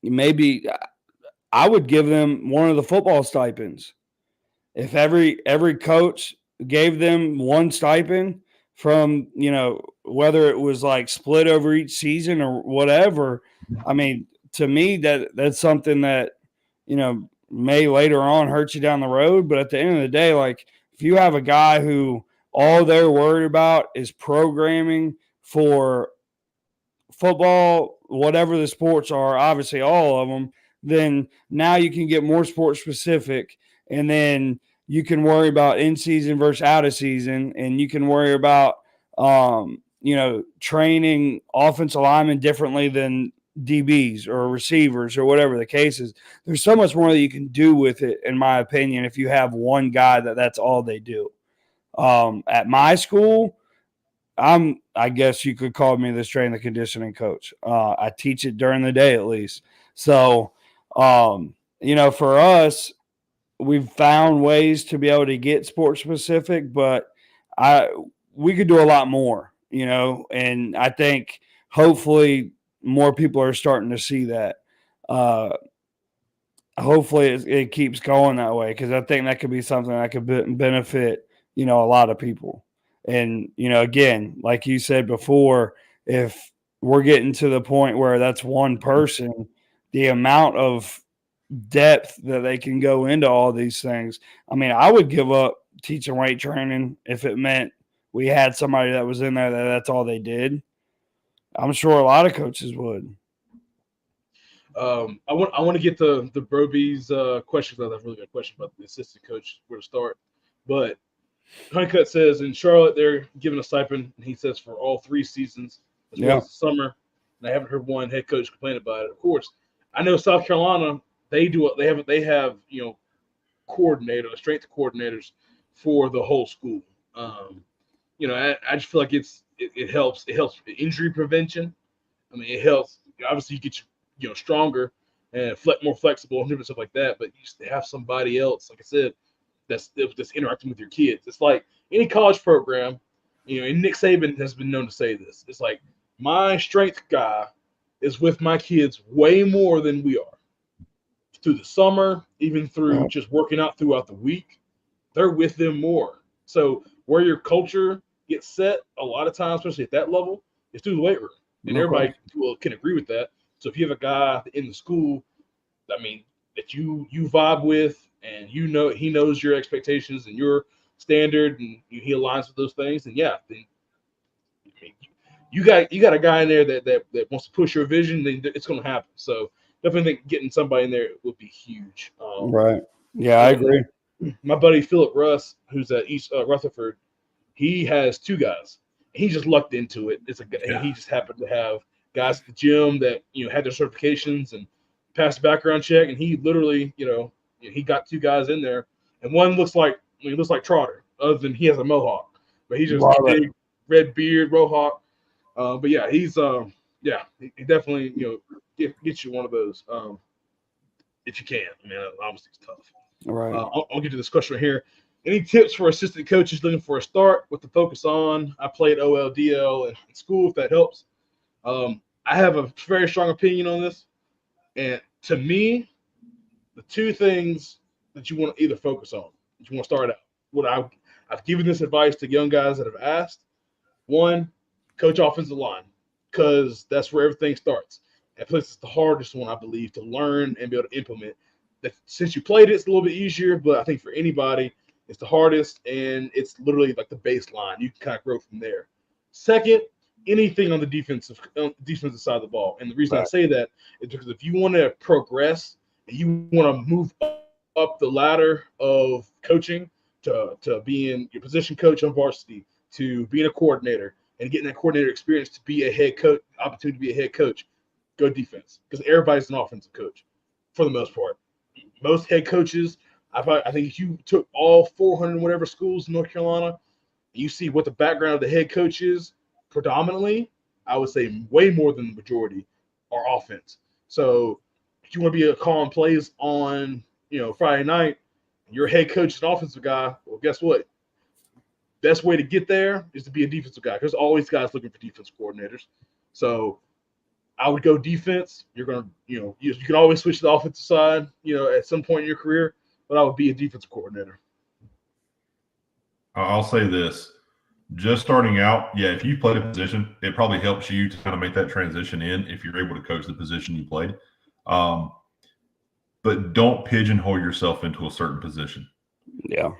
maybe I would give them one of the football stipends. If every coach gave them one stipend from, whether it was like split over each season or whatever, I mean, to me, that's something that, may later on hurt you down the road. But at the end of the day, like if you have a guy who all they're worried about is programming for football, whatever the sports are, obviously all of them, then now you can get more sport specific, and then you can worry about in season versus out of season, and you can worry about training offensive linemen differently than DBs or receivers or whatever the case is. There's so much more that you can do with it, in my opinion, if you have one guy that's all they do. At my school, I guess you could call me the strength and conditioning coach. I teach it during the day at least. So, for us, we've found ways to be able to get sport specific, but we could do a lot more, and I think hopefully more people are starting to see that. Hopefully it keeps going that way, because I think that could be something that could benefit, a lot of people. And, again, like you said before, if we're getting to the point where that's one person, the amount of depth that they can go into all these things. I mean, I would give up teaching weight training if it meant we had somebody that was in there that's all they did. I'm sure a lot of coaches would. I want to get the Broby's question, because that's a really good question about the assistant coach, where to start. But Honeycutt says in Charlotte they're giving a stipend, and he says for all 3 seasons as well as the summer. And I haven't heard one head coach complain about it. Of course, I know South Carolina, they do it. They have strength coordinators for the whole school. I just feel like it helps injury prevention. I mean, it helps. Obviously, you get stronger and more flexible and different stuff like that. But you just have somebody else, like I said, that's interacting with your kids. It's like any college program, and Nick Saban has been known to say this. It's like, my strength guy is with my kids way more than we are. Through the summer, even through just working out throughout the week, they're with them more. So where your culture gets set a lot of times, especially at that level, is through the weight room. And everybody can agree with that. So if you have a guy in the school, I mean, that you vibe with, and he knows your expectations and your standard, and he aligns with those things, then you got a guy in there that wants to push your vision, then it's going to happen. So definitely think getting somebody in there would be huge. Right. Yeah, I agree. My buddy Philip Russ, who's at East Rutherford, he has 2 guys. He just lucked into it. He just happened to have guys at the gym that had their certifications and passed the background check, and he literally he got 2 guys in there, and one looks like Trotter, other than he has a mohawk, but he's just big red beard, mohawk. But yeah, he's he definitely get you one of those if you can. I mean, obviously it's tough. Right. I'll get to this question right here. Any tips for assistant coaches looking for a start with the focus on? I played OLDL in school, if that helps. I have a very strong opinion on this, and to me, the 2 things that you want to either focus on, that you want to start out. I've given this advice to young guys that have asked. 1, coach offensive line, because that's where everything starts. And plus, it's the hardest one, I believe, to learn and be able to implement. That since you played it, it's a little bit easier, but I think for anybody, it's the hardest, and it's literally like the baseline. You can kind of grow from there. Second, anything on the defensive side of the ball. And the reason I say that is because if you want to progress and you want to move up the ladder of coaching to being your position coach on varsity, to being a coordinator, and getting that coordinator experience to be a head coach, opportunity to be a head coach, go defense, because everybody's an offensive coach. for the most part. Most head coaches, I think if you took all 400 whatever schools in North Carolina, you see what the background of the head coach is predominantly, I would say way more than the majority are offense. So if you want to be calling plays on, Friday night, and your head coach is an offensive guy, well, guess what? Best way to get there is to be a defensive guy. There's always guys looking for defense coordinators. So I would go defense. You're going to, you can always switch to the offensive side, at some point in your career, but I would be a defensive coordinator. I'll say this. Just starting out, if you played a position, it probably helps you to kind of make that transition in if you're able to coach the position you played. But don't pigeonhole yourself into a certain position. Yeah.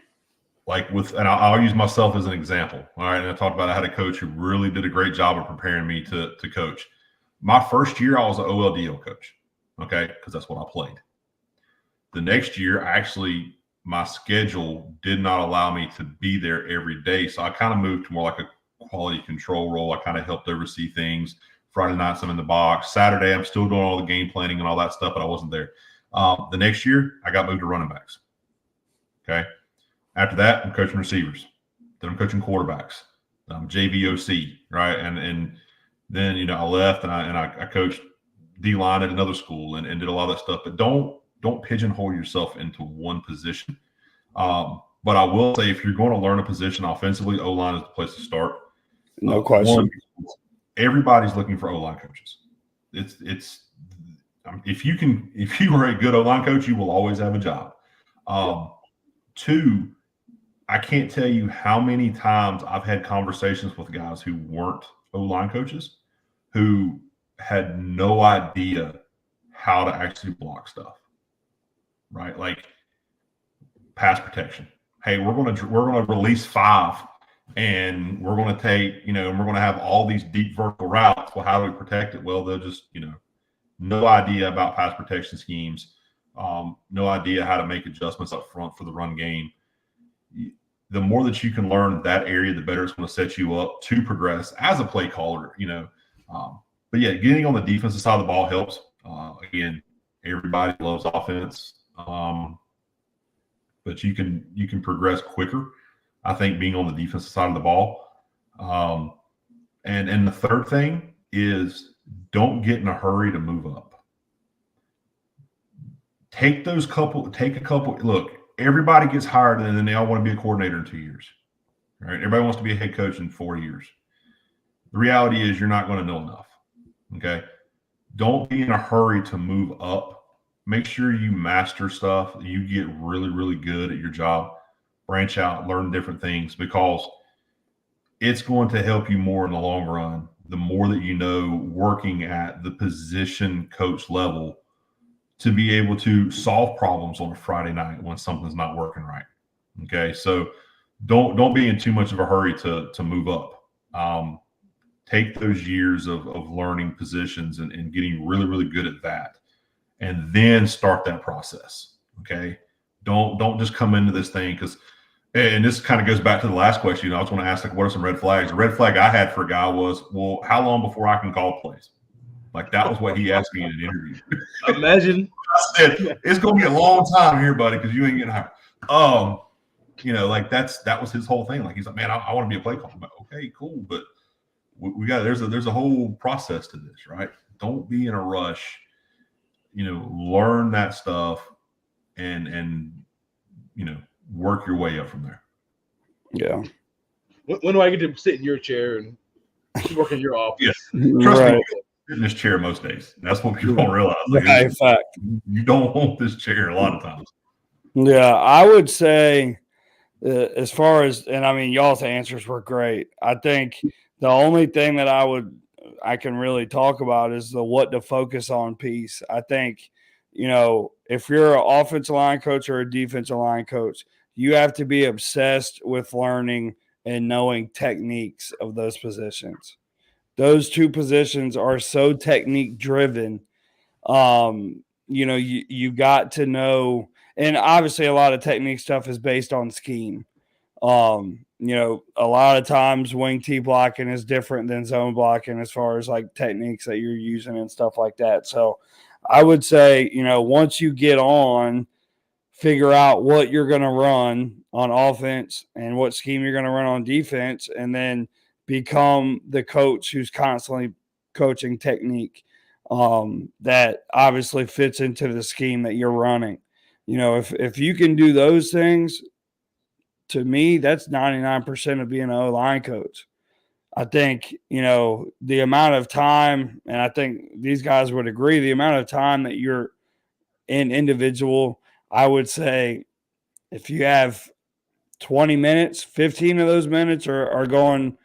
And I'll use myself as an example. All right. And I talked about I had a coach who really did a great job of preparing me to coach. My first year, I was an OLDL coach. Okay. Because that's what I played. The next year, my schedule did not allow me to be there every day. So I kind of moved to more like a quality control role. I kind of helped oversee things. Friday nights, I'm in the box. Saturday, I'm still doing all the game planning and all that stuff, but I wasn't there. The next year, I got moved to running backs. Okay. After that, I'm coaching receivers. Then I'm coaching quarterbacks. I'm JVOC, right? And then, I left and I coached D-line at another school and did a lot of that stuff. But don't pigeonhole yourself into one position. But I will say, if you're going to learn a position offensively, O-line is the place to start. No question. Everybody's looking for O-line coaches. If you are a good O-line coach, you will always have a job. Two, I can't tell you how many times I've had conversations with guys who weren't O-line coaches who had no idea how to actually block stuff. Right? Like pass protection. Hey, we're going to release 5 and we're going to take, and we're going to have all these deep vertical routes. Well, how do we protect it? Well, they'll just, no idea about pass protection schemes. No idea how to make adjustments up front for the run game. The more that you can learn that area, the better it's going to set you up to progress as a play caller, But getting on the defensive side of the ball helps. Again, everybody loves offense. But you can progress quicker, I think, being on the defensive side of the ball. And the third thing is don't get in a hurry to move up. Take a couple. Look, everybody gets hired and then they all want to be a coordinator in 2 years. Right? Everybody wants to be a head coach in 4 years. The reality is you're not going to know enough. Okay. Don't be in a hurry to move up. Make sure you master stuff. You get really, really good at your job. Branch out, learn different things, because it's going to help you more in the long run. The more that you know working at the position coach level to be able to solve problems on a Friday night when something's not working right. Okay. So don't be in too much of a hurry to move up. Take those years of learning positions and getting really, really good at that. And then start that process. Okay. Don't just come into this thing and this kind of goes back to the last question. I was going to ask, what are some red flags? The red flag I had for a guy was, well, how long before I can call plays? Like that was what he asked me in an interview. Imagine. I said, it's going to be a long time here, buddy, because you ain't getting hired. That was his whole thing. Like he's like, man, I want to be a play caller. Like, okay, cool, but we got there's a whole process to this, right? Don't be in a rush. Learn that stuff and work your way up from there. Yeah. When do I get to sit in your chair and work in your office? Yes. Trust me, sit in this chair most days. That's what people don't realize. Right, fact. You don't want this chair a lot of times. Yeah, I would say as far as, and I mean, y'all's answers were great. I think the only thing that I can really talk about is the what to focus on piece. I think, if you're an offensive line coach or a defensive line coach, you have to be obsessed with learning and knowing techniques of those positions. Those two positions are so technique driven. You got to know, and obviously a lot of technique stuff is based on scheme. A lot of times wing T blocking is different than zone blocking as far as like techniques that you're using and stuff like that. So I would say, once you get on, figure out what you're going to run on offense and what scheme you're going to run on defense, and then become the coach who's constantly coaching technique that obviously fits into the scheme that you're running. If you can do those things, to me, that's 99% of being an O-line coach. I think, the amount of time, and I think these guys would agree, the amount of time that you're in individual, I would say if you have 20 minutes, 15 of those minutes are going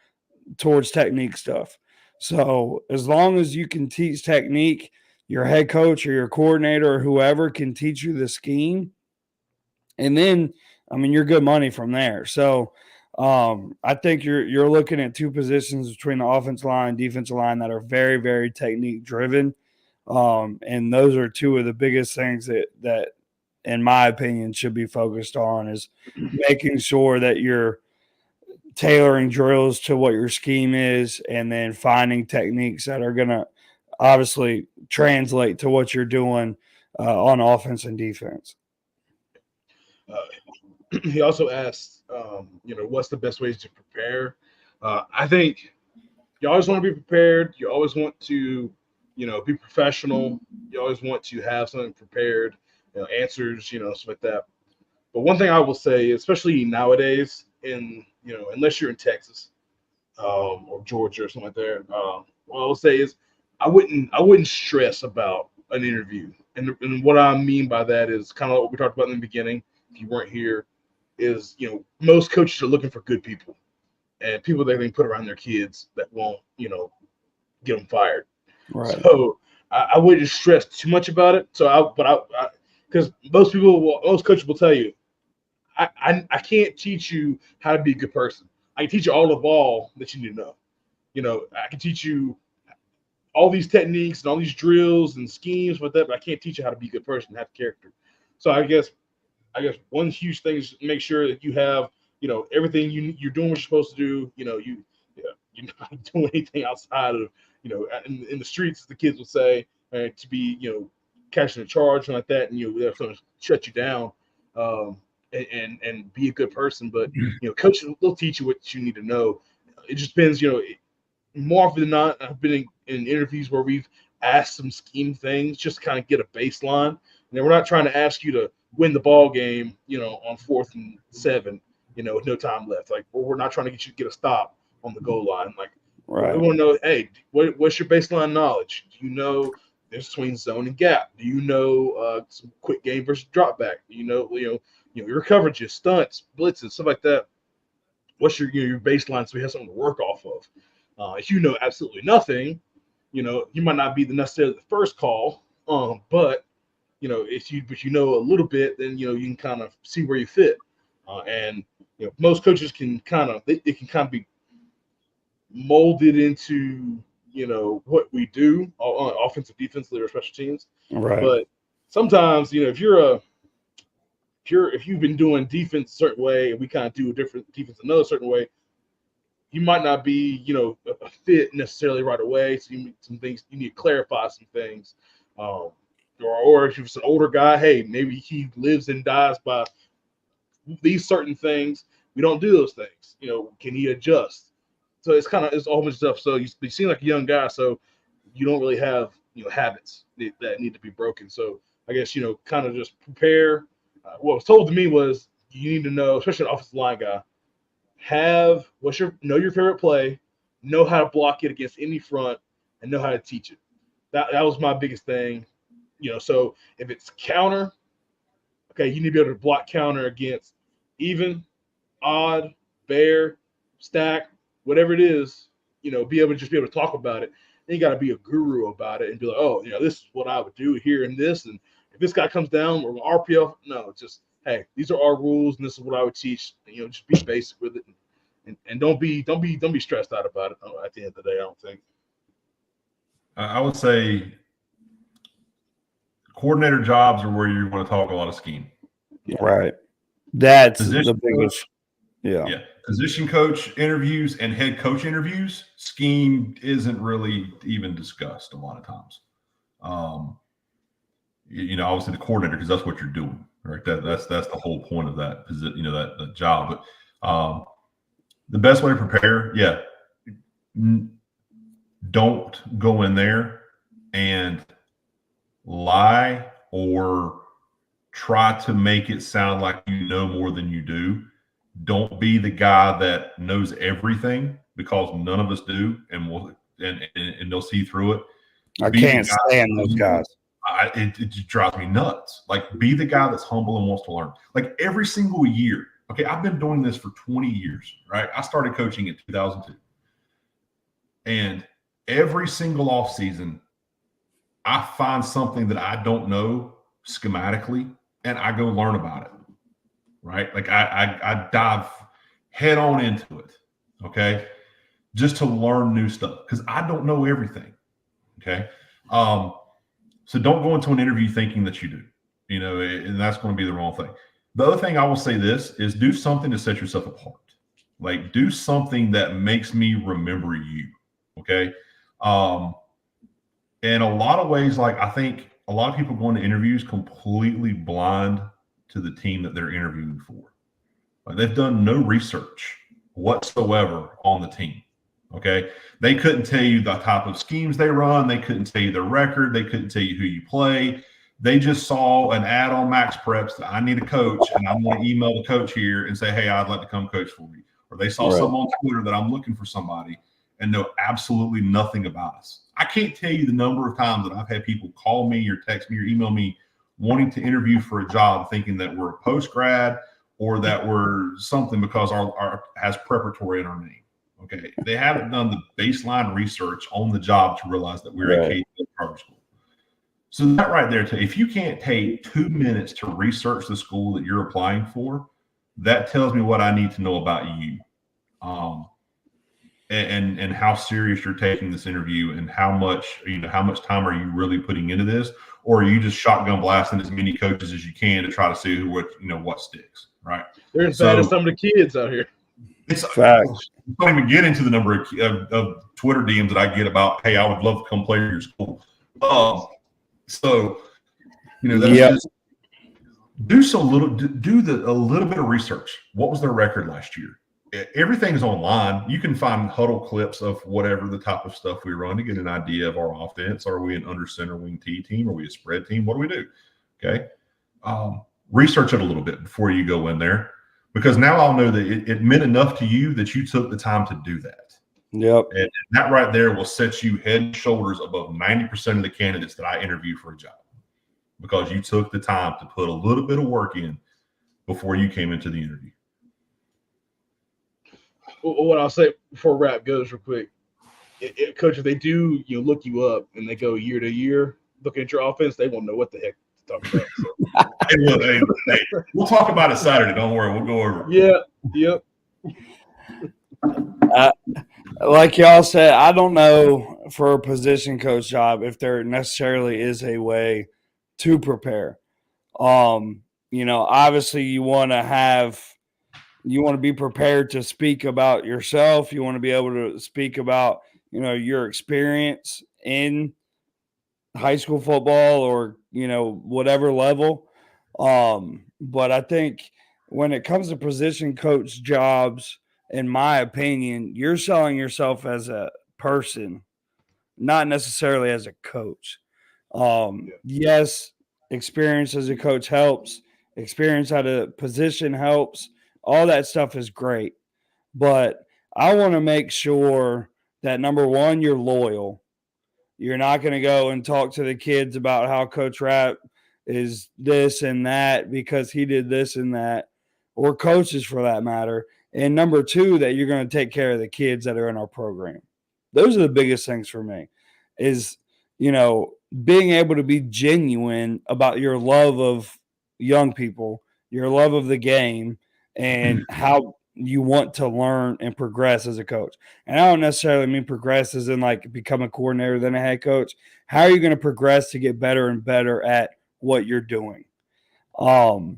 towards technique stuff. So as long as you can teach technique, your head coach or your coordinator or whoever can teach you the scheme, and then, you're good money from there. So I think you're looking at two positions between the offensive line and defensive line that are very, very technique driven. And those are two of the biggest things that in my opinion should be focused on, is making sure that you're tailoring drills to what your scheme is, and then finding techniques that are going to obviously translate to what you're doing on offense and defense. He also asked, what's the best ways to prepare? I think you always want to be prepared. You always want to, be professional. You always want to have something prepared, answers, stuff like that. But one thing I will say, especially nowadays, unless you're in Texas or Georgia or something like that, what I will say is I wouldn't stress about an interview. And what I mean by that is kind of what we talked about in the beginning. If you weren't here, is most coaches are looking for good people and people that they can put around their kids that won't get them fired. Right. So I wouldn't stress too much about it. So because most coaches will tell you, I can't teach you how to be a good person. I can teach you all the ball that you need to know. I can teach you all these techniques and all these drills and schemes with that, but I can't teach you how to be a good person and have character. So I guess one huge thing is make sure that you have, everything you're doing what you're supposed to do. You're not doing anything outside of, in the streets, the kids would say, to be, catching a charge and like that, and they're going to shut you down, and be a good person. But coach will teach you what you need to know. It just depends. More often than not, I've been in interviews where we've asked some scheme things just to kind of get a baseline. And then we're not trying to ask you to win the ball game, on 4th and 7, with no time left. Like, we're not trying to get you to get a stop on the goal line. Like, right. We want to know, hey, what's your baseline knowledge? Do you know there's between zone and gap? Do you know some quick game versus drop back? Do you know, your coverages, stunts, blitzes, stuff like that? What's your baseline so we have something to work off of? If you know absolutely nothing, you might not be necessarily the first call, but if you know a little bit, then you can kind of see where you fit. And most coaches can kind of they can kind of be molded into what we do on offensive, defensive, or special teams. Right. But sometimes if you've been doing defense a certain way and we kind of do a different defense another certain way, you might not be a fit necessarily right away. So you need some things, you need to clarify some things. Or if it's an older guy, hey, maybe he lives and dies by these certain things. We don't do those things. Can he adjust? So it's a whole bunch of stuff. So you seem like a young guy, so you don't really have habits that need to be broken. So I guess kind of just prepare. What was told to me was you need to know, especially an offensive line guy, know your favorite play, know how to block it against any front, and know how to teach it. That was my biggest thing. So if it's counter, okay, you need to be able to block counter against even, odd, bear, stack, whatever it is, be able to talk about it. Then you got to be a guru about it and be like, oh, this is what I would do here and this. And if this guy comes down or RPO, no, just, hey, these are our rules and this is what I would teach. And, just be basic with it and don't be stressed out about it at the end of the day, I don't think. I would say coordinator jobs are where you want to talk a lot of scheme. Right. That's Position the biggest. Yeah. Position coach interviews and head coach interviews, scheme isn't really even discussed a lot of times. obviously the coordinator, because that's what you're doing, right? That's the whole point of that position, that job. But the best way to prepare, don't go in there and lie or try to make it sound like you know more than you do. Don't be the guy that knows everything, because none of us do, and they'll see through it. I can't stand those guys. It just drives me nuts. Like, be the guy that's humble and wants to learn. Like, every single year. Okay, I've been doing this for 20 years, right? I started coaching in 2002. And every single offseason, I find something that I don't know schematically, and I go learn about it, right? Like, I dive head on into it, okay? Just to learn new stuff, because I don't know everything, okay? So don't go into an interview thinking that you do, and that's going to be the wrong thing. The other thing I will say this is, do something to set yourself apart. Like, do something that makes me remember you, okay? In a lot of ways, like, I think a lot of people go into interviews completely blind to the team that they're interviewing for. Like, they've done no research whatsoever on the team. Okay. They couldn't tell you the type of schemes they run. They couldn't tell you their record. They couldn't tell you who you play. They just saw an ad on Max Preps that I need a coach, and I'm going to email the coach here and say, hey, I'd like to come coach for you. Or they saw something on Twitter that I'm looking for somebody, and know absolutely nothing about us. I can't tell you the number of times that I've had people call me or text me or email me wanting to interview for a job, thinking that we're a post grad or that we're something because our has preparatory in our name. Okay, they haven't done the baseline research on the job to realize that we're a K-12 charter school. So that right there, if you can't take 2 minutes to research the school that you're applying for, that tells me what I need to know about you, and how serious you're taking this interview, and how much time are you really putting into this, or are you just shotgun blasting as many coaches as you can to try to see what sticks, right? They're as bad as some of the kids out here. It's facts. Don't even get into the number of Twitter DMs that I get about, hey, I would love to come play at your school. So, just do a little bit of research. What was their record last year? Everything's online. You can find huddle clips of whatever the type of stuff we run to get an idea of our offense. Are we an under center wing T team? Are we a spread team? What do we do? Okay. Research it a little bit before you go in there, because now I'll know that it meant enough to you that you took the time to do that. Yep. And that right there will set you head and shoulders above 90% of the candidates that I interview for a job, because you took the time to put a little bit of work in before you came into the interview. What I'll say before wrap goes real quick, Coach, if they do look you up and they go year to year looking at your offense, they won't know what the heck to talk about. So. Hey, we'll talk about it Saturday. Don't worry, we'll go over. Yeah. Yep. Like y'all said, I don't know for a position coach job if there necessarily is a way to prepare. Obviously you want to be prepared to speak about yourself. You want to be able to speak about, your experience in high school football or, whatever level. But I think when it comes to position coach jobs, in my opinion, you're selling yourself as a person, not necessarily as a coach. Yes, experience as a coach helps. Experience at a position helps. All that stuff is great. But I want to make sure that, number one, you're loyal. You're not going to go and talk to the kids about how Coach Rapp is this and that because he did this and that, or coaches for that matter. And number two, that you're going to take care of the kids that are in our program. Those are the biggest things for me is, being able to be genuine about your love of young people, your love of the game, and how you want to learn and progress as a coach. And I don't necessarily mean progress as in like become a coordinator than a head coach. How are you going to progress to get better and better at what you're doing? To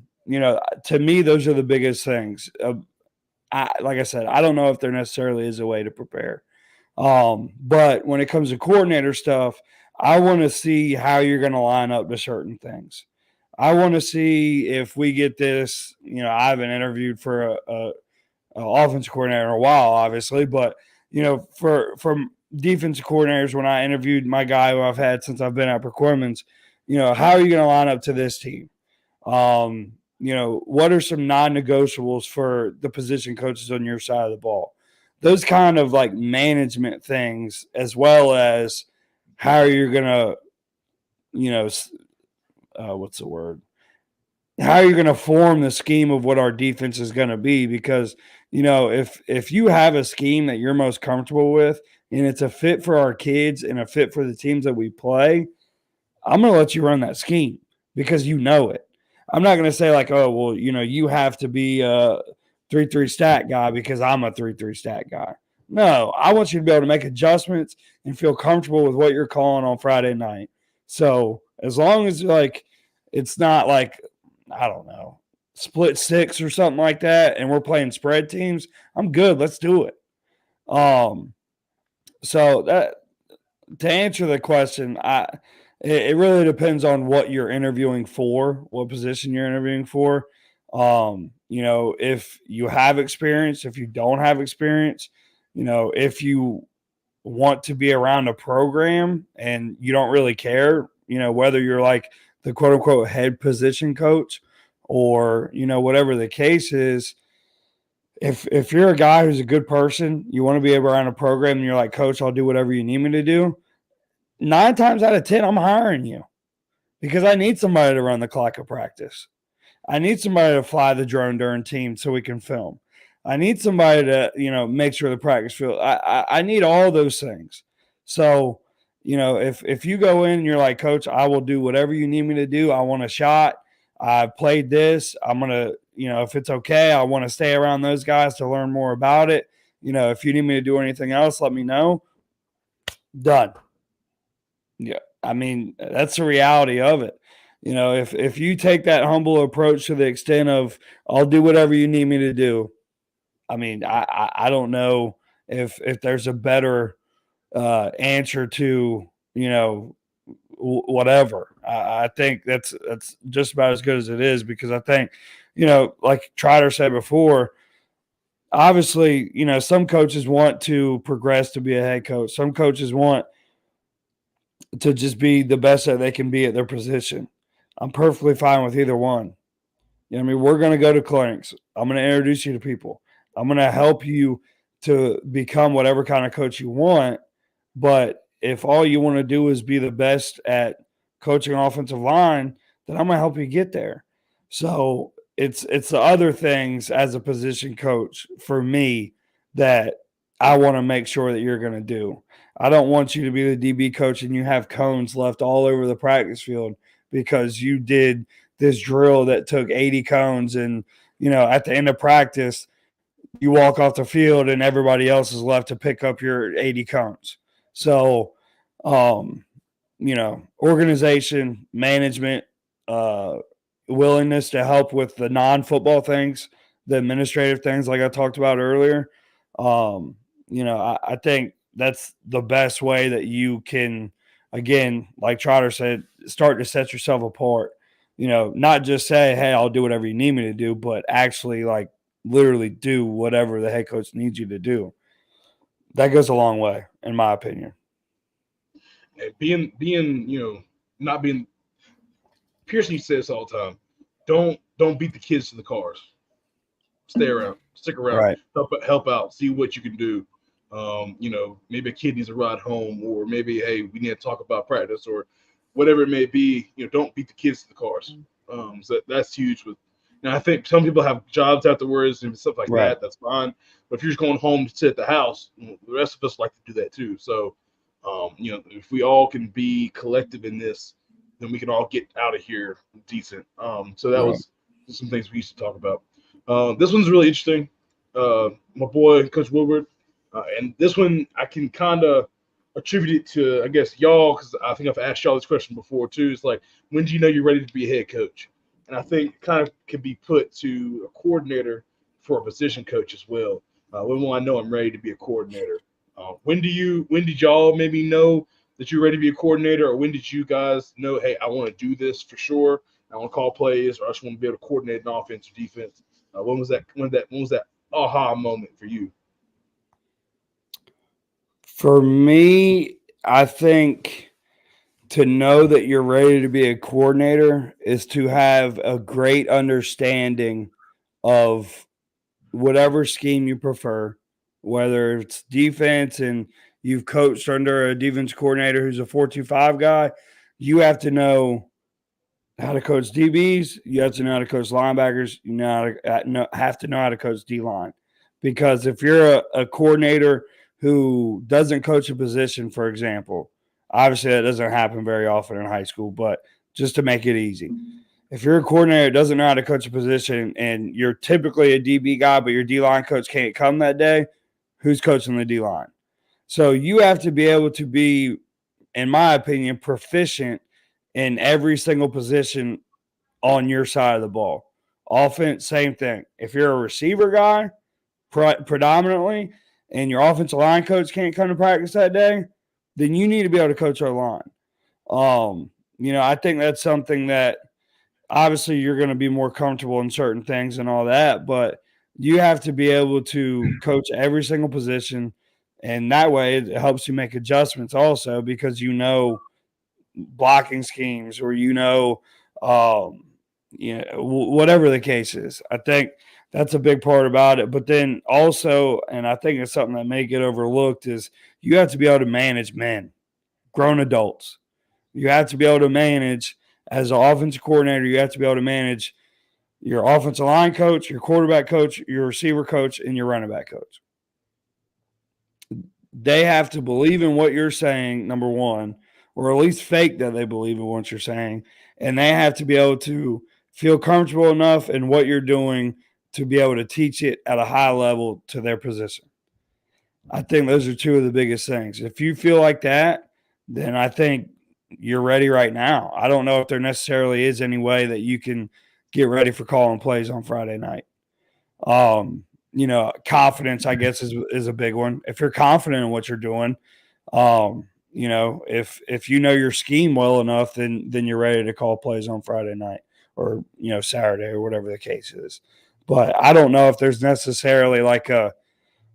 me, those are the biggest things. Like I said, I don't know if there necessarily is a way to prepare. But when it comes to coordinator stuff, I want to see how you're going to line up to certain things. I want to see if we get this. I haven't interviewed for a offense coordinator in a while, obviously, but from defensive coordinators, when I interviewed my guy who I've had since I've been at Percormans, how are you going to line up to this team? What are some non-negotiables for the position coaches on your side of the ball? Those kind of like management things, as well as how you're going to, what's the word? How you're going to form the scheme of what our defense is going to be. Because, if you have a scheme that you're most comfortable with and it's a fit for our kids and a fit for the teams that we play, I'm going to let you run that scheme because you know it. I'm not going to say like, oh, well, you have to be a 3-3 stat guy because I'm a 3-3 stat guy. No, I want you to be able to make adjustments and feel comfortable with what you're calling on Friday night. So as long as like it's not like, I don't know, split 6 or something like that, and we're playing spread teams, I'm good. Let's do it. So that to answer the question, it really depends on what you're interviewing for, what position you're interviewing for. If you have experience, if you don't have experience, if you want to be around a program and you don't really care, whether you're like the quote unquote head position coach or, whatever the case is, if you're a guy who's a good person, you want to be around a program and you're like, coach, I'll do whatever you need me to do. 9 times out of 10, I'm hiring you because I need somebody to run the clock of practice. I need somebody to fly the drone during team so we can film. I need somebody to, make sure the practice field. I need all those things. So, if you go in and you're like, coach, I will do whatever you need me to do. I want a shot. I've played this. I'm going to, if it's okay, I want to stay around those guys to learn more about it. If you need me to do anything else, let me know. Done. Yeah. I mean, that's the reality of it. If you take that humble approach to the extent of I'll do whatever you need me to do, I mean, I don't know if there's a better answer to, whatever. I think that's just about as good as it is because I think, like Trotter said before, obviously, some coaches want to progress to be a head coach. Some coaches want to just be the best that they can be at their position. I'm perfectly fine with either one. We're going to go to clinics. I'm going to introduce you to people. I'm going to help you to become whatever kind of coach you want. But if all you want to do is be the best at coaching offensive line, then I'm going to help you get there. So it's the other things as a position coach for me that I want to make sure that you're going to do. I don't want you to be the DB coach and you have cones left all over the practice field because you did this drill that took 80 cones and, at the end of practice, you walk off the field and everybody else is left to pick up your 80 cones. So, organization, management, willingness to help with the non-football things, the administrative things like I talked about earlier. I think that's the best way that you can, again, like Trotter said, start to set yourself apart. Not just say, hey, I'll do whatever you need me to do, but actually like literally do whatever the head coach needs you to do. That goes a long way, in my opinion. Being, not being – Pearson used to say this all the time. Don't beat the kids to the cars. Stay around. Stick around. Right. Help out. See what you can do. Maybe a kid needs a ride home, or maybe, hey, we need to talk about practice, or whatever it may be. Don't beat the kids to the cars. So that's huge. Now, I think some people have jobs afterwards and stuff like that. That's fine. But if you're just going home to sit at the house, the rest of us like to do that too. So, if we all can be collective in this, then we can all get out of here decent. So that was some things we used to talk about. This one's really interesting. My boy, Coach Woodward. And this one, I can kind of attribute it to, I guess, y'all, because I think I've asked y'all this question before, too. It's like, when do you know you're ready to be a head coach? And I think it kind of can be put to a coordinator for a position coach as well. When will I know I'm ready to be a coordinator? When did y'all maybe know that you're ready to be a coordinator, or when did you guys know, hey, I want to do this for sure? I want to call plays, or I just want to be able to coordinate an offense or defense. When was that aha moment for you? For me, I think to know that you're ready to be a coordinator is to have a great understanding of whatever scheme you prefer, whether it's defense and you've coached under a defense coordinator who's a 4-2-5 guy. You have to know how to coach DBs. You have to know how to coach linebackers. You have to know how to coach D-line. Because if you're a coordinator who doesn't coach a position, for example, obviously that doesn't happen very often in high school, but just to make it easy, if you're a coordinator that doesn't know how to coach a position and you're typically a DB guy, but your D-line coach can't come that day, who's coaching the D-line? So you have to be able to be, in my opinion, proficient in every single position on your side of the ball. Offense, same thing. If you're a receiver guy predominantly and your offensive line coach can't come to practice that day, then you need to be able to coach our line. I think that's something that obviously you're going to be more comfortable in certain things and all that, but you have to be able to coach every single position. And that way it helps you make adjustments also, because blocking schemes, or whatever the case is. I think that's a big part about it. But then also, and I think it's something that may get overlooked, is you have to be able to manage men, grown adults. You have to be able to manage, as an offensive coordinator, you have to be able to manage your offensive line coach, your quarterback coach, your receiver coach, and your running back coach. They have to believe in what you're saying, number one, or at least fake that they believe in what you're saying. And they have to be able to feel comfortable enough in what you're doing to be able to teach it at a high level to their position. I think those are two of the biggest things. If you feel like that, then I think you're ready right now. I don't know if there necessarily is any way that you can get ready for calling plays on Friday night. Confidence, I guess, is a big one. If you're confident in what you're doing, if you know your scheme well enough, then you're ready to call plays on Friday night or, Saturday or whatever the case is. But I don't know if there's necessarily like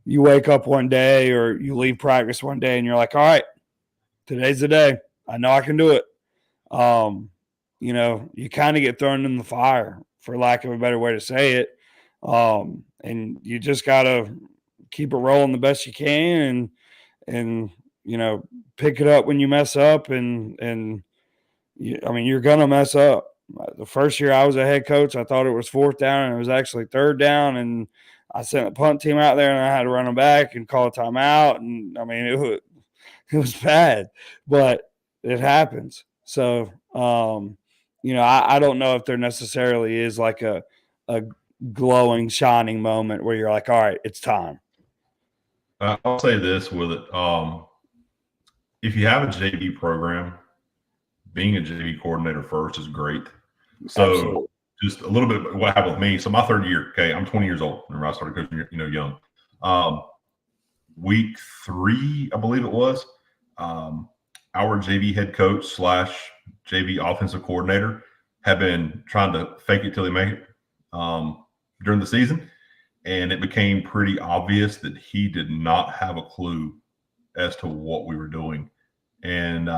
you wake up one day or you leave practice one day and you're like, all right, today's the day. I know I can do it. You kind of get thrown in the fire, for lack of a better way to say it. And you just got to keep it rolling the best you can and pick it up when you mess up. You're going to mess up. The first year I was a head coach, I thought it was 4th down and it was actually 3rd down. And I sent a punt team out there and I had to run them back and call a timeout. And it was bad, but it happens. So, I don't know if there necessarily is like a glowing, shining moment where you're like, all right, it's time. I'll say this with it. If you have a JV program, being a JV coordinator first is great. So Absolutely. Just a little bit of what happened with me. So my 3rd year, okay, I'm 20 years old. Remember, I started coaching, young. Week 3, I believe it was, our JV head coach / JV offensive coordinator had been trying to fake it till they make it during the season. And it became pretty obvious that he did not have a clue as to what we were doing. And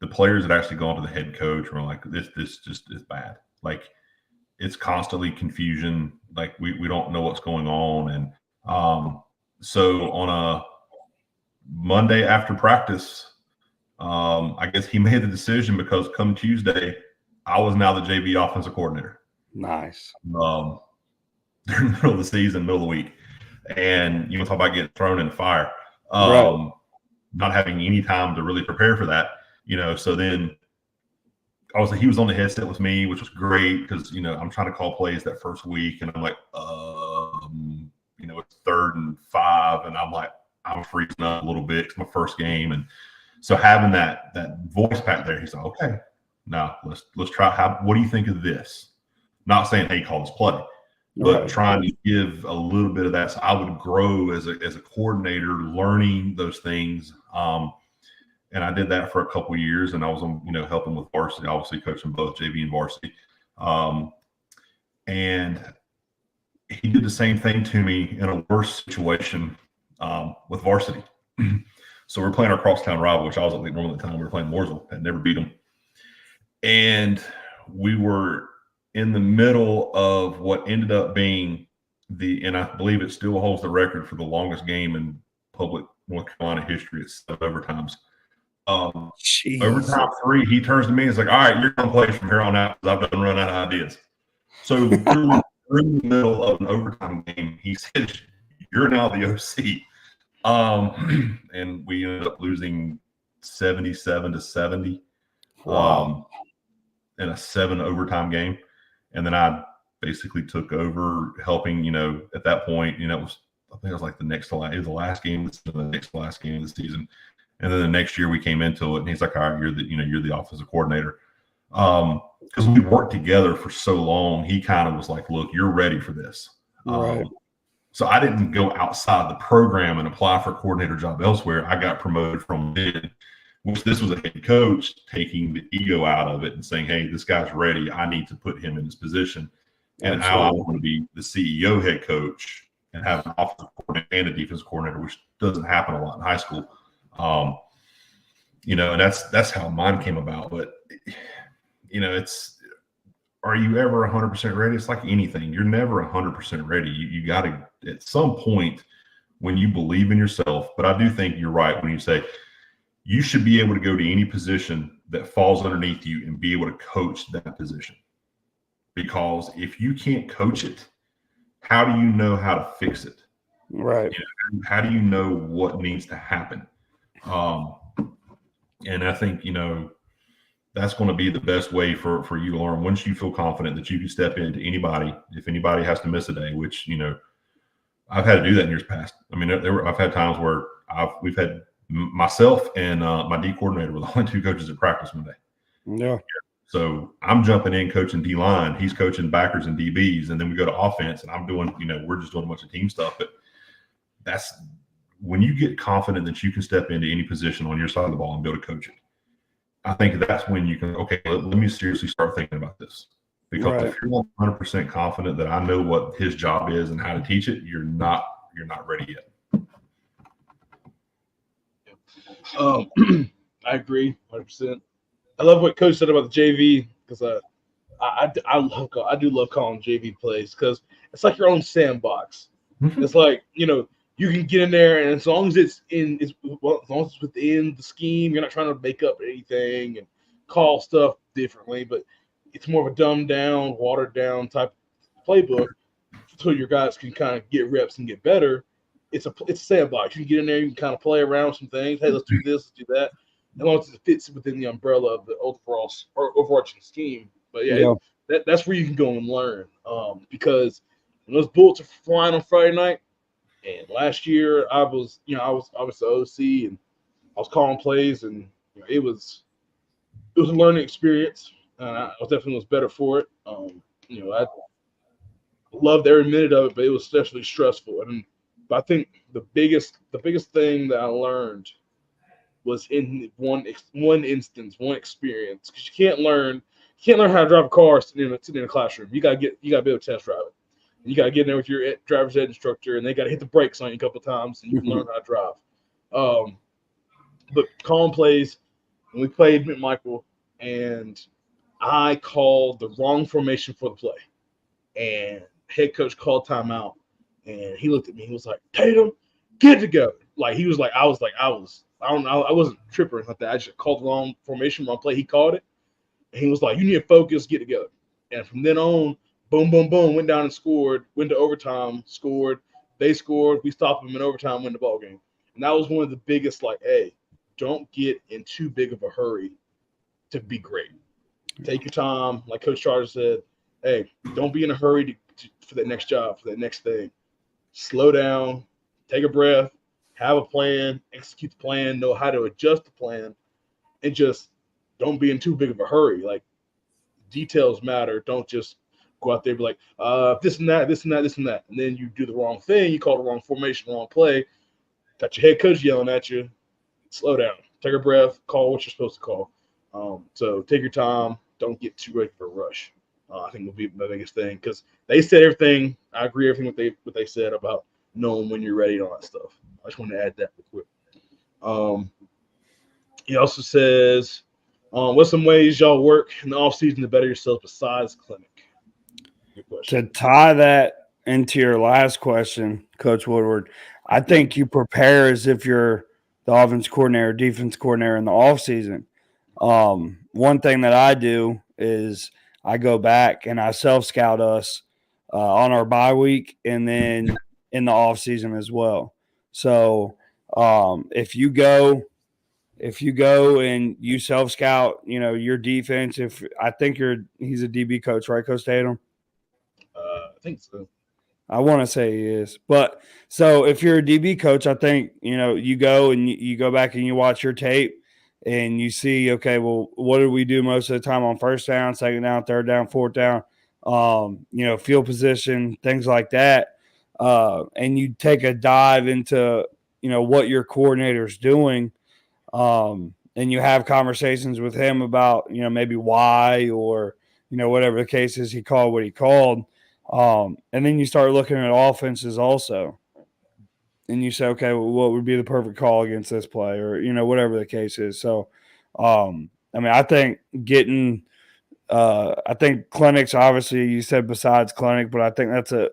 the players had actually gone to the head coach and were like, this just is bad. Like, it's constantly confusion. Like, we don't know what's going on. And so on a Monday after practice, I guess he made the decision, because come Tuesday, I was now the JV offensive coordinator. Nice. During the middle of the season, middle of the week. And you want to talk about getting thrown in the fire. Right. Not having any time to really prepare for that, so then obviously he was on the headset with me, which was great because, I'm trying to call plays that first week and I'm like, it's 3rd and 5. And I'm like, I'm freezing up a little bit. It's my first game. And so having that voice back there, he's like, okay, now let's try. What do you think of this? Not saying, hey, call this play, but Right. trying to give a little bit of that. So I would grow as a coordinator, learning those things. And I did that for a couple of years, and I was on, helping with varsity, obviously coaching both JV and varsity. And he did the same thing to me in a worse situation with varsity. So we're playing our crosstown rival, which I was at the normal at the time. We were playing Mooresville. Had never beat them. And we were in the middle of what ended up being and I believe it still holds the record for the longest game in public North Carolina history. It's 7 overtimes. Overtime 3, he turns to me and is like, all right, you're going to play from here on out because I've done run out of ideas. So we're in the middle of an overtime game. He said, you're now the OC. And we ended up losing 77-70 in a 7 overtime game. And then I basically took over helping, at that point, I think it was like the last game, the next last game of the season. And then the next year we came into it and he's like, all right, you're the offensive coordinator. Because we worked together for so long, he kind of was like, look, you're ready for this. Right. So I didn't go outside the program and apply for a coordinator job elsewhere. I got promoted from within, which this was a head coach taking the ego out of it and saying, hey, this guy's ready. I need to put him in his position. And now I want to be the CEO head coach and have an offensive coordinator and a defensive coordinator, which doesn't happen a lot in high school. And that's how mine came about. But, are you ever 100% ready? It's like anything. You're never 100% ready. You got to, at some point, when you believe in yourself. But I do think you're right when you say you should be able to go to any position that falls underneath you and be able to coach that position. Because if you can't coach it, how do you know how to fix it? Right. How do you know what needs to happen? And I think, that's going to be the best way for you to learn. Once you feel confident that you can step into anybody, if anybody has to miss a day, which, I've had to do that in years past. I mean, I've had times where we've had myself and my D coordinator were the only 2 coaches at practice one day. Yeah. So I'm jumping in coaching D-line. He's coaching backers and DBs. And then we go to offense and I'm doing, we're just doing a bunch of team stuff. But that's when you get confident that you can step into any position on your side of the ball and be able to coach it. I think that's when you can, okay, let me seriously start thinking about this. Because if you're 100% confident that I know what his job is and how to teach it, you're not ready yet. I agree 100%. I love what Coach said about the JV because I do love calling JV plays because it's like your own sandbox. It's like, you can get in there, and as long as it's within the scheme, you're not trying to make up anything and call stuff differently. But it's more of a dumbed down, watered down type playbook, so your guys can kind of get reps and get better. It's a sandbox. You can get in there, you can kind of play around with some things. Hey, let's do this, let's do that. As long as it fits within the umbrella of the overarching scheme. But that's where you can go and learn. Because when those bullets are flying on Friday night. And last year I was the OC and I was calling plays, and it was a learning experience. I definitely was better for it. I loved every minute of it, but it was definitely stressful. But I think the biggest thing that I learned was in one instance, one experience, because you can't learn how to drive a car sitting in a classroom. You gotta be able to test drive it. You got to get in there with your driver's ed instructor, and they got to hit the brakes on you a couple of times, and you can learn how to drive. But calling plays, and we played McMichael, and I called the wrong formation for the play. And head coach called timeout, and he looked at me. He was like, Tatum, get it together. Like, he was like, I wasn't tripping like that. I just called the wrong formation, wrong play. He called it, and he was like, you need to focus, get together. And from then on, boom, boom, boom, went down and scored, went to overtime, scored. They scored. We stopped them in overtime, win the ball game. And that was one of the biggest, hey, don't get in too big of a hurry to be great. Take your time. Like Coach Charter said, hey, don't be in a hurry for that next job, for that next thing. Slow down, take a breath, have a plan, execute the plan, know how to adjust the plan, and just don't be in too big of a hurry. Like, details matter. Don't just go out there and be like, this and that, this and that, this and that. And then you do the wrong thing. You call the wrong formation, wrong play. Got your head coach yelling at you. Slow down. take a breath, call what you're supposed to call. So take your time. Don't get too ready for a rush. I think will be the biggest thing because they said everything. I agree with everything what they said about knowing when you're ready and all that stuff. I just want to add that real quick. He also says, what's some ways y'all work in the off season to better yourself besides clinic? Good question. To tie that into your last question, Coach Woodward, I think you prepare as if you're the offense coordinator, defense coordinator in the offseason. One thing that I do is I go back and I self-scout us on our bye week and then in the offseason as well. So if you go and you self-scout, your defense, he's a DB coach, right, Coach Tatum? I think so. I want to say he is. But so if you're a DB coach, I think, you go and you go back and you watch your tape and you see, okay, well, what did we do most of the time on first down, second down, third down, fourth down, field position, things like that. And you take a dive into, what your coordinator's doing. And you have conversations with him about, maybe why or, whatever the case is, he called what he called. And then you start looking at offenses also. And you say, okay, well, what would be the perfect call against this play or, whatever the case is. So, I think I think clinics, obviously you said besides clinic, but I think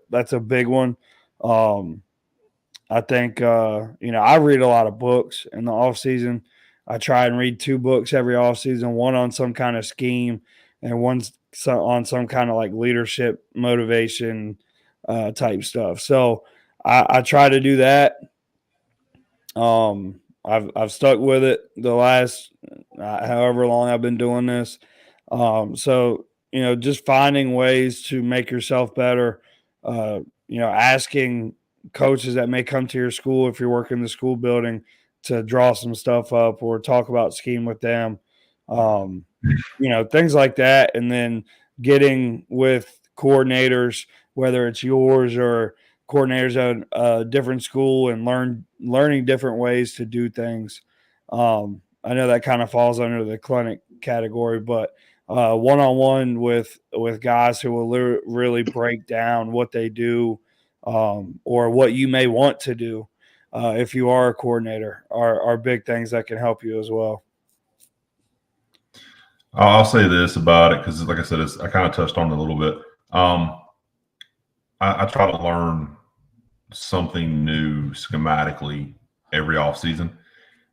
that's a big one. I think, I read a lot of books in the off season. I try and read 2 books every off season, one on some kind of scheme and one's on some kind of like leadership motivation type stuff. So I try to do that. I've stuck with it the last however long I've been doing this. So just finding ways to make yourself better. Asking coaches that may come to your school if you're working in the school building to draw some stuff up or talk about scheme with them. Things like that. And then getting with coordinators, whether it's yours or coordinators at a different school and learning different ways to do things. I know that kind of falls under the clinic category, but one-on-one with guys who will really break down what they do or what you may want to do if you are a coordinator are big things that can help you as well. I'll say this about it because, like I said, I kind of touched on it a little bit. I try to learn something new schematically every off season,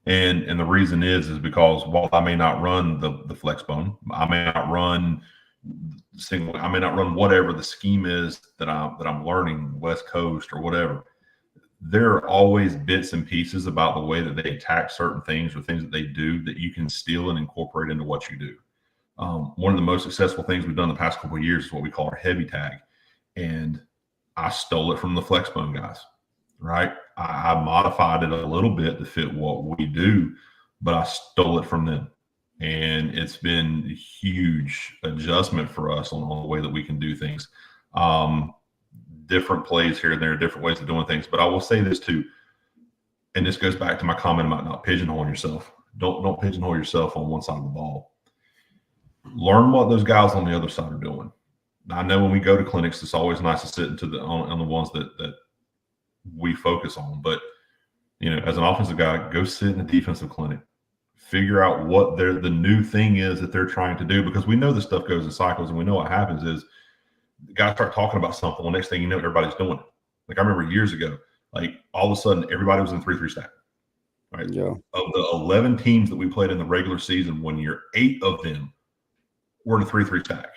and the reason is because while I may not run the flex bone, I may not run whatever the scheme is that I'm learning, West Coast or whatever. There are always bits and pieces about the way that they attack certain things or things that they do that you can steal and incorporate into what you do. One of the most successful things we've done the past couple of years is what we call our heavy tag. And I stole it from the Flexbone guys, right? I modified it a little bit to fit what we do, but I stole it from them. And it's been a huge adjustment for us on the way that we can do things. Different plays here and there, different ways of doing things. But I will say this too, and this goes back to my comment about not pigeonholing yourself. Don't pigeonhole yourself on one side of the ball. Learn what those guys on the other side are doing. I know when we go to clinics, it's always nice to sit on the ones that we focus on. But as an offensive guy, go sit in the defensive clinic. Figure out what the new thing is that they're trying to do, because we know this stuff goes in cycles, and we know what happens is the guys start talking about something. Well, next thing you know, everybody's doing it. Like I remember years ago, like all of a sudden everybody was in 3-3 stack. Right. Yeah. Of the 11 teams that we played in the regular season 1 year, 8 of them were in a 3-3 stack.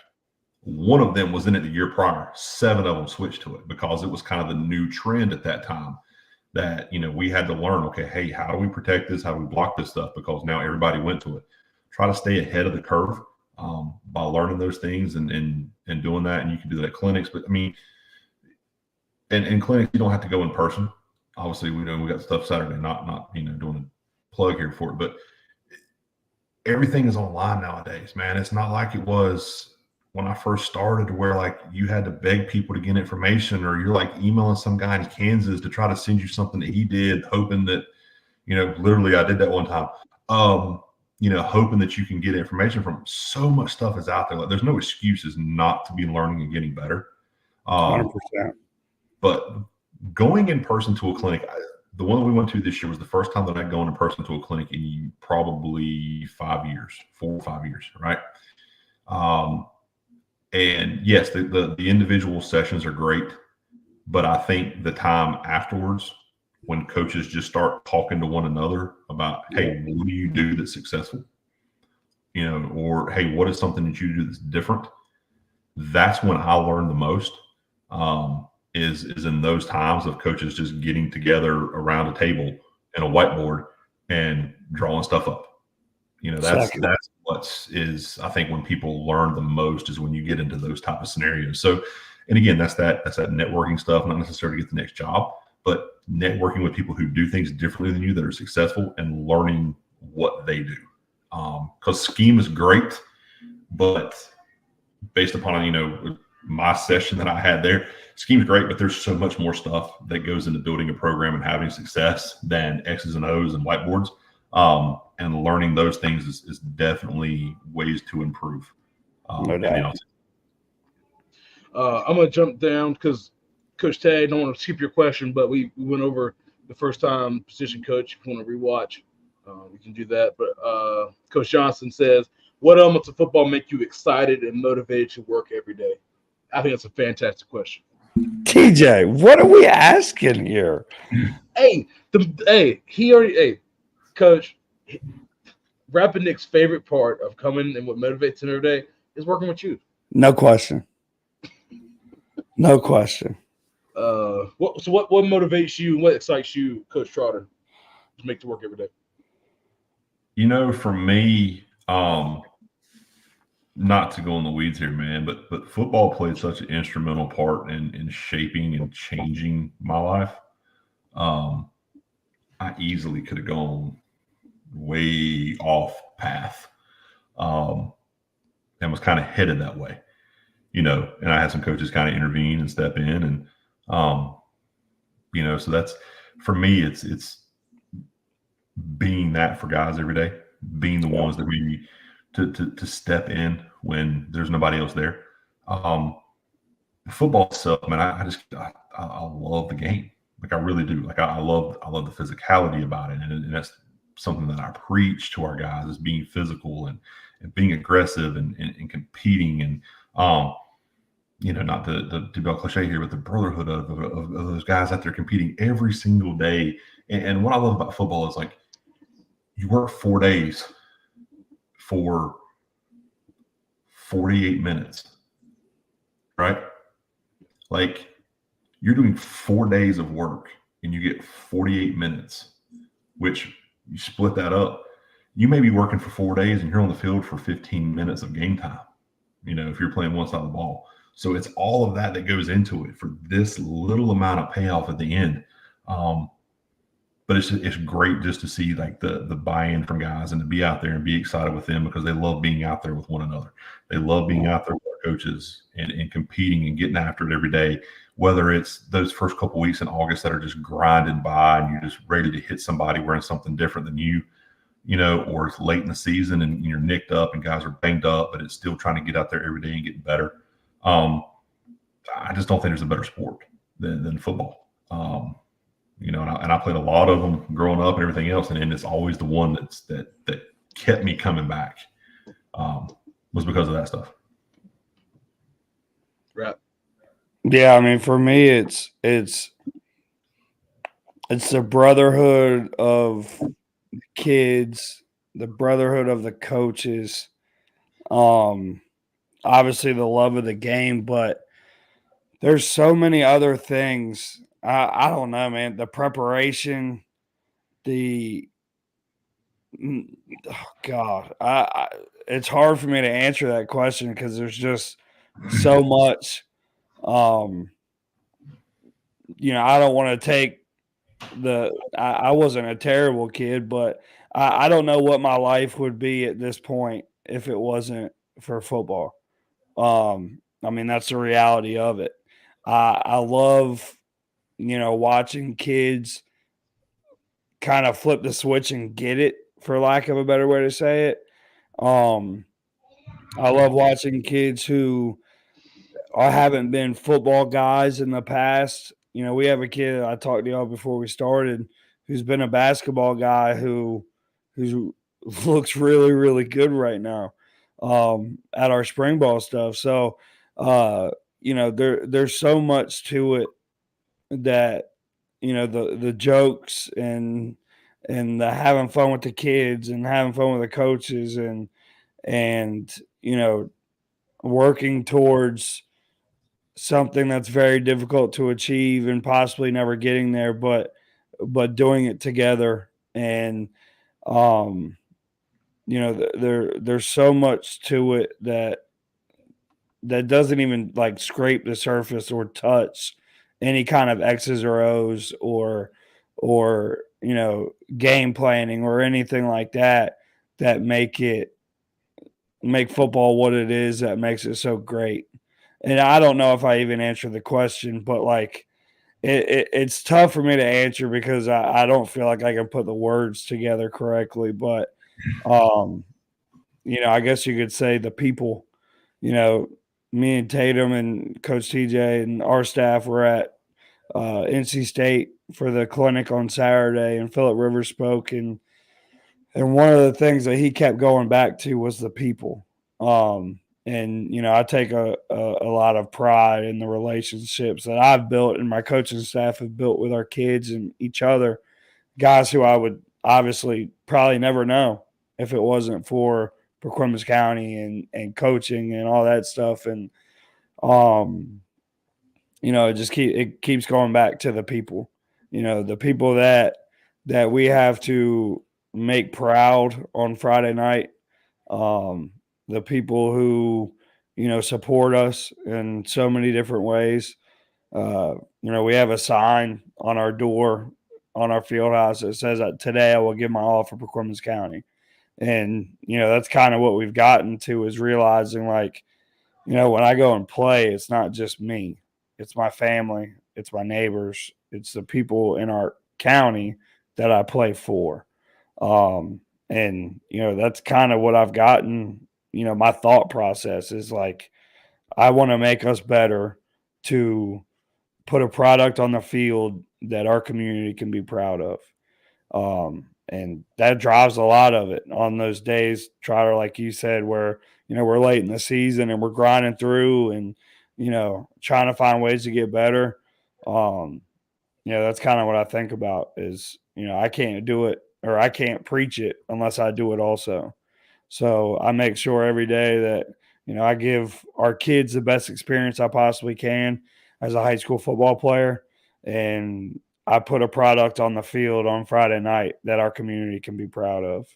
1 of them was in it the year prior. 7 of them switched to it because it was kind of the new trend at that time that, we had to learn, okay, hey, how do we protect this? How do we block this stuff? Because now everybody went to it. Try to stay ahead of the curve by learning those things and doing that. And you can do that at clinics. But, in clinics, you don't have to go in person. Obviously, we got stuff Saturday, not doing a plug here for it. But everything is online nowadays, man. It's not like it was when I first started, where like you had to beg people to get information, or you're like emailing some guy in Kansas to try to send you something that he did, hoping that, literally I did that one time. hoping that you can get information from. So much stuff is out there. Like, there's no excuses not to be learning and getting better. 100%. But going in person to a clinic, the one that we went to this year was the first time that I'd gone in person to a clinic in probably 5 years, 4 or 5 years, right? And yes, the individual sessions are great, but I think the time afterwards, when coaches just start talking to one another about, hey, what do you do that's successful? Or hey, what is something that you do that's different? That's when I learn the most. Is in those times of coaches just getting together around a table and a whiteboard and drawing stuff up. That's what is, I think, when people learn the most is when you get into those type of scenarios. So, and again, that's that networking stuff, not necessarily to get the next job, but networking with people who do things differently than you that are successful and learning what they do. Because scheme is great, but based upon, my session that I had there, scheme's great, but there's so much more stuff that goes into building a program and having success than X's and O's and whiteboards. And learning those things is definitely ways to improve. No doubt. I'm going to jump down because Coach Tay, I don't want to skip your question, but we went over the first time position coach. If you want to rewatch, we can do that. But Coach Johnson says, what elements of football make you excited and motivated to work every day? I think that's a fantastic question. TJ, what are we asking here? Coach, Rapidnick's favorite part of coming and what motivates him every day is working with you. No question. No question. What motivates you and what excites you, Coach Trotter, to make the work every day? For me, not to go in the weeds here, man, but football played such an instrumental part in shaping and changing my life. I easily could have gone way off path, and was kind of headed that way, and I had some coaches kind of intervene and step in, and so that's, for me, it's being that for guys every day, being the ones that we to step in when there's nobody else there. Football itself, man, I love the game. Like, I really do. Like, I love the physicality about it, and that's something that I preach to our guys, is being physical and being aggressive and competing, and not to be all cliche here, but the brotherhood of those guys out there competing every single day. And what I love about football is, like, you work 4 days for 48 minutes, right? Like, you're doing 4 days of work and you get 48 minutes, which you split that up. You may be working for 4 days and you're on the field for 15 minutes of game time, if you're playing one side of the ball. So it's all of that goes into it for this little amount of payoff at the end. But it's great just to see, like, the buy-in from guys and to be out there and be excited with them, because they love being out there with one another. They love being out there with their coaches and competing and getting after it every day, whether it's those first couple weeks in August that are just grinding by and you're just ready to hit somebody wearing something different than you, or it's late in the season and you're nicked up and guys are banged up, but it's still trying to get out there every day and get better. I just don't think there's a better sport than football. And I played a lot of them growing up and everything else, and it's always the one that kept me coming back, was because of that stuff. Right. Yeah, I mean, for me, it's the brotherhood of kids, the brotherhood of the coaches, obviously the love of the game, but there's so many other things. I don't know, man. The preparation, it's hard for me to answer that question because there's just so much. I don't want to take I wasn't a terrible kid, but I don't know what my life would be at this point if it wasn't for football. I mean, that's the reality of it. I love, watching kids kind of flip the switch and get it for lack of a better way to say it. I love watching kids who haven't been football guys in the past. We have a kid I talked to y'all before we started who's been a basketball guy who looks really, really good right now at our spring ball stuff. So, there's so much to it that, the jokes and the having fun with the kids and having fun with the coaches and working towards something that's very difficult to achieve and possibly never getting there, but doing it together. And there's so much to it that doesn't even like scrape the surface or touch any kind of X's or O's or game planning or anything like that make football what it is, that makes it so great. And I don't know if I even answered the question, but like it's tough for me to answer because I don't feel like I can put the words together correctly. But I guess you could say the people, me and Tatum and Coach TJ and our staff were at NC State for the clinic on Saturday, and Philip Rivers spoke, and one of the things that he kept going back to was the people. And I take a lot of pride in the relationships that I've built and my coaching staff have built with our kids and each other, guys who I would obviously probably never know if it wasn't for Pacoima County and coaching and all that stuff. And it keeps going back to the people, the people that we have to make proud on Friday night. The people who, support us in so many different ways. We have a sign on our door on our field house that says that today I will give my all for Pacoima County. And, that's kind of what we've gotten to, is realizing like, when I go and play, it's not just me, it's my family, it's my neighbors, it's the people in our county that I play for. And, that's kind of what I've gotten. My thought process is like, I want to make us better to put a product on the field that our community can be proud of. And that drives a lot of it on those days, Trotter, like you said, where, we're late in the season and we're grinding through and, trying to find ways to get better. That's kind of what I think about is, I can't do it, or I can't preach it unless I do it also. So I make sure every day that, I give our kids the best experience I possibly can as a high school football player. And I put a product on the field on Friday night that our community can be proud of.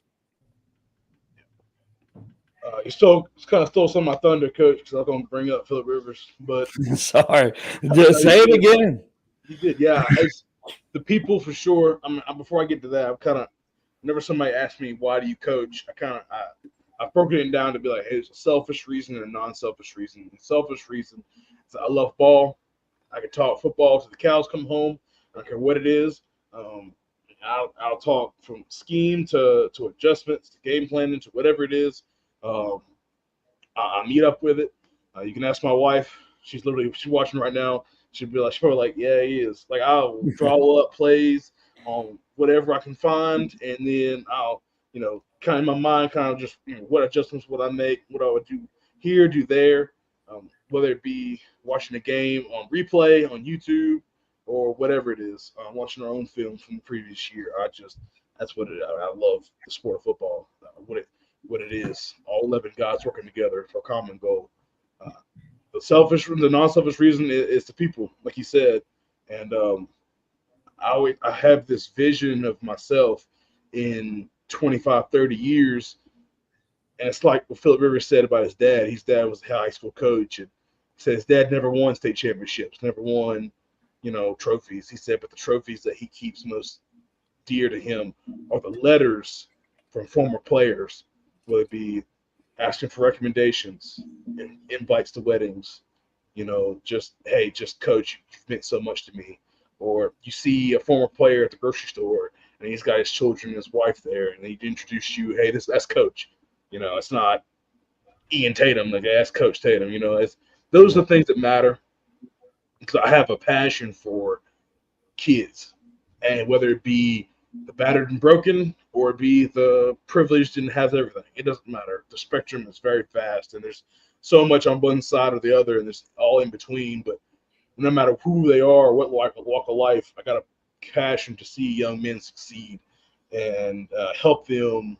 You still kind of stole some of my thunder, Coach, because I was going to bring up Philip Rivers. But sorry, just say it again. You did, yeah. As the people for sure. Before I get to that, whenever somebody asks me why do you coach, I've broken it down to be like, hey, there's a selfish reason and a non-selfish reason. The selfish reason is I love ball. I can talk football till the cows come home. I don't care what it is. I'll talk from scheme to adjustments to game planning to whatever it is. I meet up with it. You can ask my wife. She's watching right now. She's probably like, yeah, he is. Like, I'll draw up plays on whatever I can find, and then I'll, kind of in my mind, kind of just what adjustments would I make, what I would do here, do there, whether it be watching a game on replay on YouTube or whatever it is, watching our own film from the previous year. That's what I love the sport of football, what it is. All 11 guys working together for a common goal. The non-selfish reason is the people, like you said. And I have this vision of myself in 25, 30 years. And it's like what Philip Rivers said about his dad. His dad was a high school coach, and he said his dad never won state championships, never won, trophies. He said, but the trophies that he keeps most dear to him are the letters from former players, whether it be asking for recommendations, invites to weddings, just coach, you've meant so much to me. Or you see a former player at the grocery store and he's got his children and his wife there, and he'd introduce you, hey, that's Coach. You know, it's not Ian Tatum, like that's Coach Tatum. You know, those are the things that matter. Because I have a passion for kids, and whether it be the battered and broken or it be the privileged and has everything, it doesn't matter. The spectrum is very vast, and there's so much on one side or the other, and there's all in between. But no matter who they are, what walk of life, I got a passion to see young men succeed and help them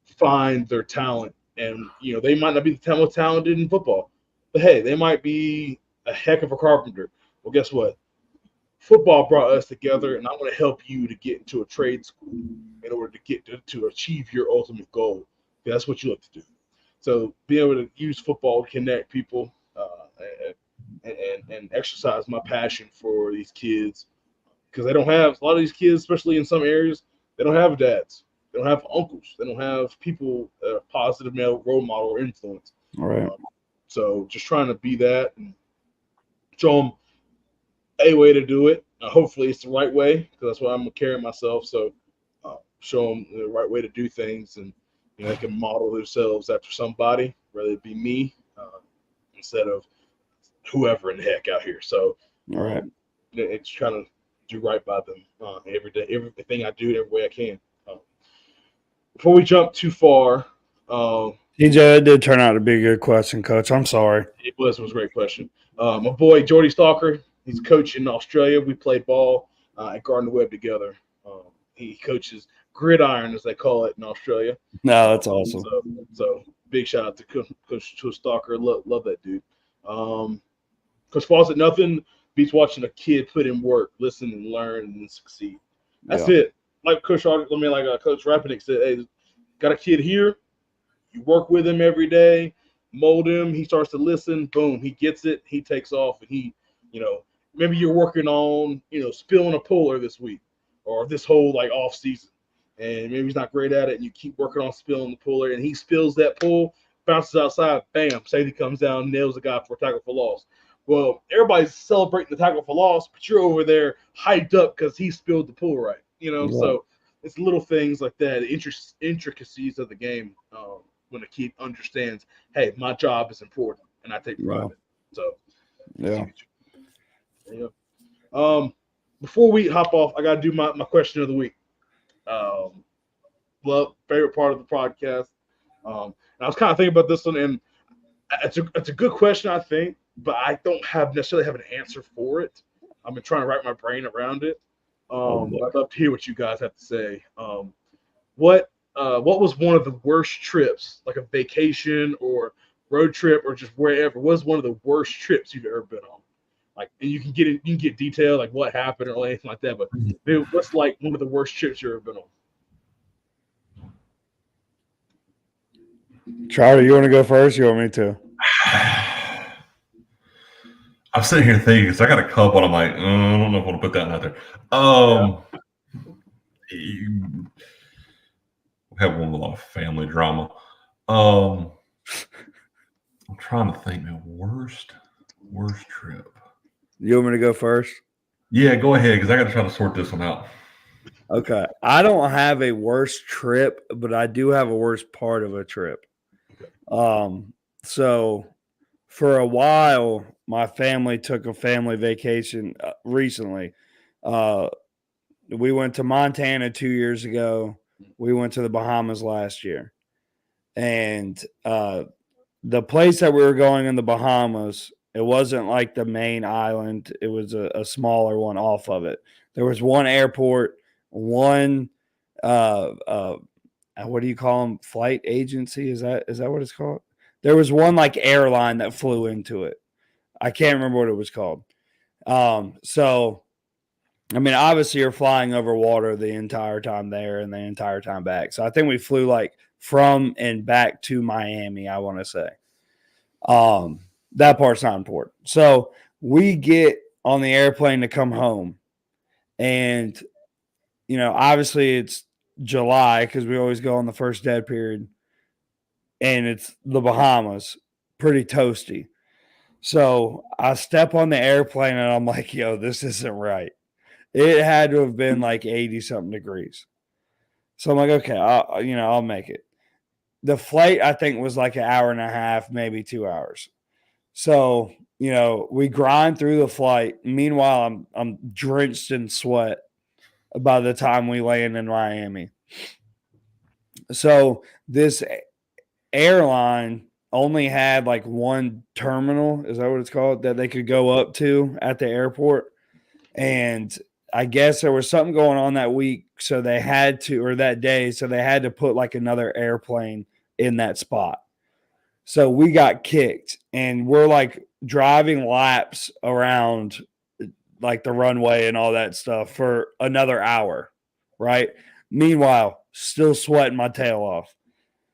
find their talent. And you know, they might not be the most talented in football, but hey, they might be a heck of a carpenter. Well, guess what? Football brought us together, and I'm going to help you to get into a trade school in order to get to achieve your ultimate goal. That's what you look to do. So being able to use football to connect people and exercise my passion for these kids, because they don't have a lot of these kids, especially in some areas, they don't have dads, they don't have uncles, they don't have people that are positive male role model or influence. All right. So just trying to be that and show them a way to do it. Hopefully it's the right way, because that's what I'm gonna carry myself. So show them the right way to do things, and you know, they can model themselves after somebody, whether it be me instead of whoever in the heck out here. So All right. it's trying to do right by them every day, everything I do, every way I can. Before we jump too far, TJ, it did turn out to be a good question, Coach. I'm sorry. it was a great question. My boy Jordy Stalker, he's a coach in Australia. We played ball at Gardner Webb together. He coaches gridiron, as they call it in Australia. No, that's awesome. So big shout out to Coach Stalker. Love that dude. Coach Fawcett, nothing beats watching a kid put in work, listen and learn and succeed. That's it. Like Coach Rapinick said, hey, got a kid here. You work with him every day, mold him. He starts to listen. Boom, he gets it. He takes off, and he, you know, maybe you're working on, you know, spilling a puller this week or this whole like off season, and maybe he's not great at it, and you keep working on spilling the puller, and he spills that pull, bounces outside, bam, safety comes down, nails the guy for a tackle for loss. Well, everybody's celebrating the tackle for loss, but you're over there hyped up because he spilled the pull right. You know, so it's little things like that, intricacies of the game. When a kid understands, hey, my job is important, and I take pride in it. So, before we hop off, I got to do my question of the week. Favorite part of the podcast. And I was kind of thinking about this one, and it's a good question, I think, but I don't necessarily have an answer for it. I've been trying to wrap my brain around it. I'd love to hear what you guys have to say. What was one of the worst trips, like a vacation or road trip or just wherever, was one of the worst trips you've ever been on? Like, and you can get detail, like what happened or anything like that, but dude, what's like one of the worst trips you've ever been on? Charlie, you want to go first? You want me to? I'm sitting here thinking, because I got a couple, and I'm like, I don't know if I want to put that out there. We have one with a lot of family drama. I'm trying to think, man, worst trip. You want me to go first? Yeah, go ahead, because I got to try to sort this one out. Okay. I don't have a worst trip, but I do have a worst part of a trip. So for a while, my family took a family vacation recently. We went to Montana 2 years ago. We went to the Bahamas last year. And the place that we were going in the Bahamas, it wasn't like the main island. It was a smaller one off of it. There was one airport, one what do you call them? Flight agency? Is that what it's called? There was one like airline that flew into it. I can't remember what it was called. So I mean, obviously you're flying over water the entire time there and the entire time back. So I think we flew like from and back to Miami, I want to say. That part's not important. So we get on the airplane to come home. And, you know, obviously it's July because we always go on the first dead period. And it's the Bahamas, pretty toasty. So I step on the airplane and I'm like, yo, this isn't right. It had to have been like 80 something degrees. So I'm like, okay, I'll make it. The flight, I think, was like an hour and a half, maybe 2 hours. So, we grind through the flight. Meanwhile, I'm drenched in sweat by the time we land in Miami. So this airline only had like one terminal, is that what it's called, that they could go up to at the airport. And I guess there was something going on that week, so they had to, or that day, so they had to put like another airplane in that spot. So we got kicked, and we're like driving laps around like the runway and all that stuff for another hour, right? Meanwhile, still sweating my tail off.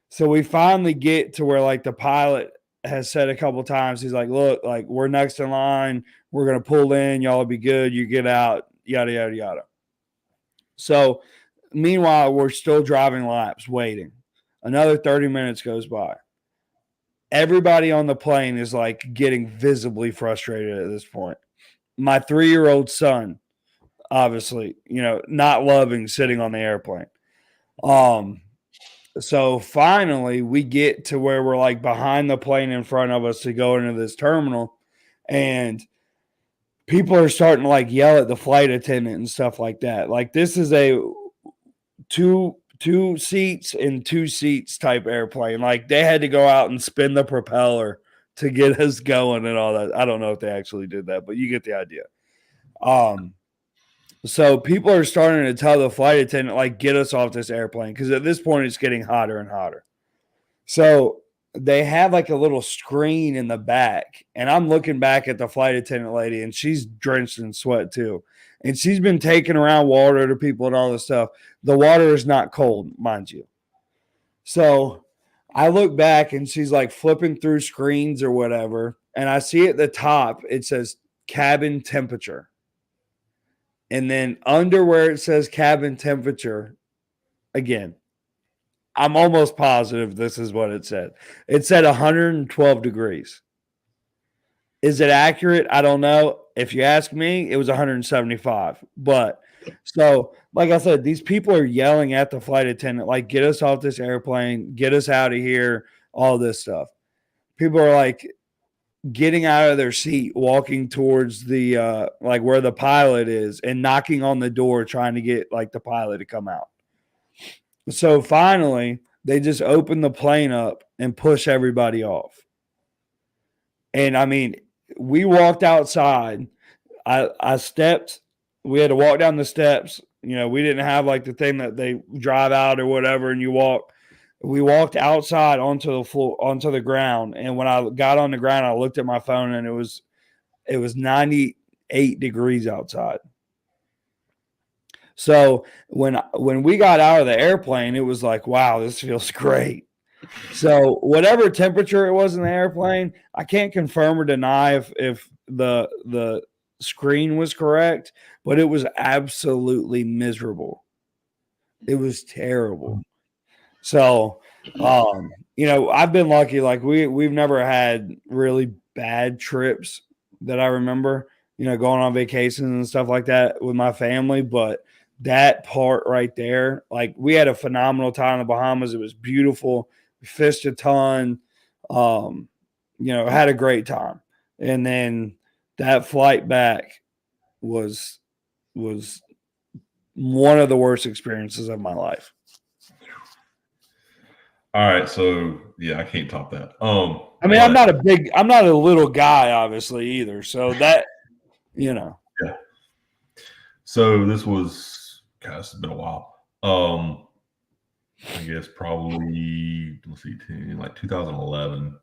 So we finally get to where like the pilot has said a couple times, he's like, look, like we're next in line. We're going to pull in. Y'all will be good. You get out, yada, yada, yada. So meanwhile, we're still driving laps, waiting. Another 30 minutes goes by. Everybody on the plane is like getting visibly frustrated at this point. My 3-year-old son, obviously, not loving sitting on the airplane. So finally we get to where we're like behind the plane in front of us to go into this terminal, and people are starting to like yell at the flight attendant and stuff like that. Like this is a two seats and 2 seats type airplane. Like they had to go out and spin the propeller to get us going and all that. I don't know if they actually did that, but you get the idea. So people are starting to tell the flight attendant, like, get us off this airplane, because at this point it's getting hotter and hotter. So they have like a little screen in the back, and I'm looking back at the flight attendant lady, and she's drenched in sweat too. And she's been taking around water to people and all this stuff. The water is not cold, mind you. So I look back, and she's like flipping through screens or whatever, and I see at the top, it says cabin temperature. And then under where it says cabin temperature, again, I'm almost positive this is what it said. It said 112 degrees. Is it accurate? I don't know. If you ask me, it was 175. But so, like I said, these people are yelling at the flight attendant, like, get us off this airplane, get us out of here, all this stuff. People are like getting out of their seat, walking towards the like where the pilot is, and knocking on the door trying to get like the pilot to come out. So finally they just open the plane up and push everybody off. And I mean, we walked outside. I stepped, we had to walk down the steps. We didn't have like the thing that they drive out or whatever, and you walk. We walked outside onto the floor, onto the ground. And when I got on the ground, I looked at my phone, and it was 98 degrees outside. So when we got out of the airplane, it was like, wow, this feels great. So whatever temperature it was in the airplane, I can't confirm or deny if the screen was correct, but it was absolutely miserable. It was terrible. So, I've been lucky. Like we've never had really bad trips that I remember, going on vacations and stuff like that with my family. But that part right there, like we had a phenomenal time in the Bahamas. It was beautiful. We fished a ton, had a great time. And then that flight back was one of the worst experiences of my life. All right, so yeah, I can't top that. I mean, I'm not a little guy, obviously, either. So that, Yeah. So this was, gosh, it's been a while. I guess probably, let's see, like 2011.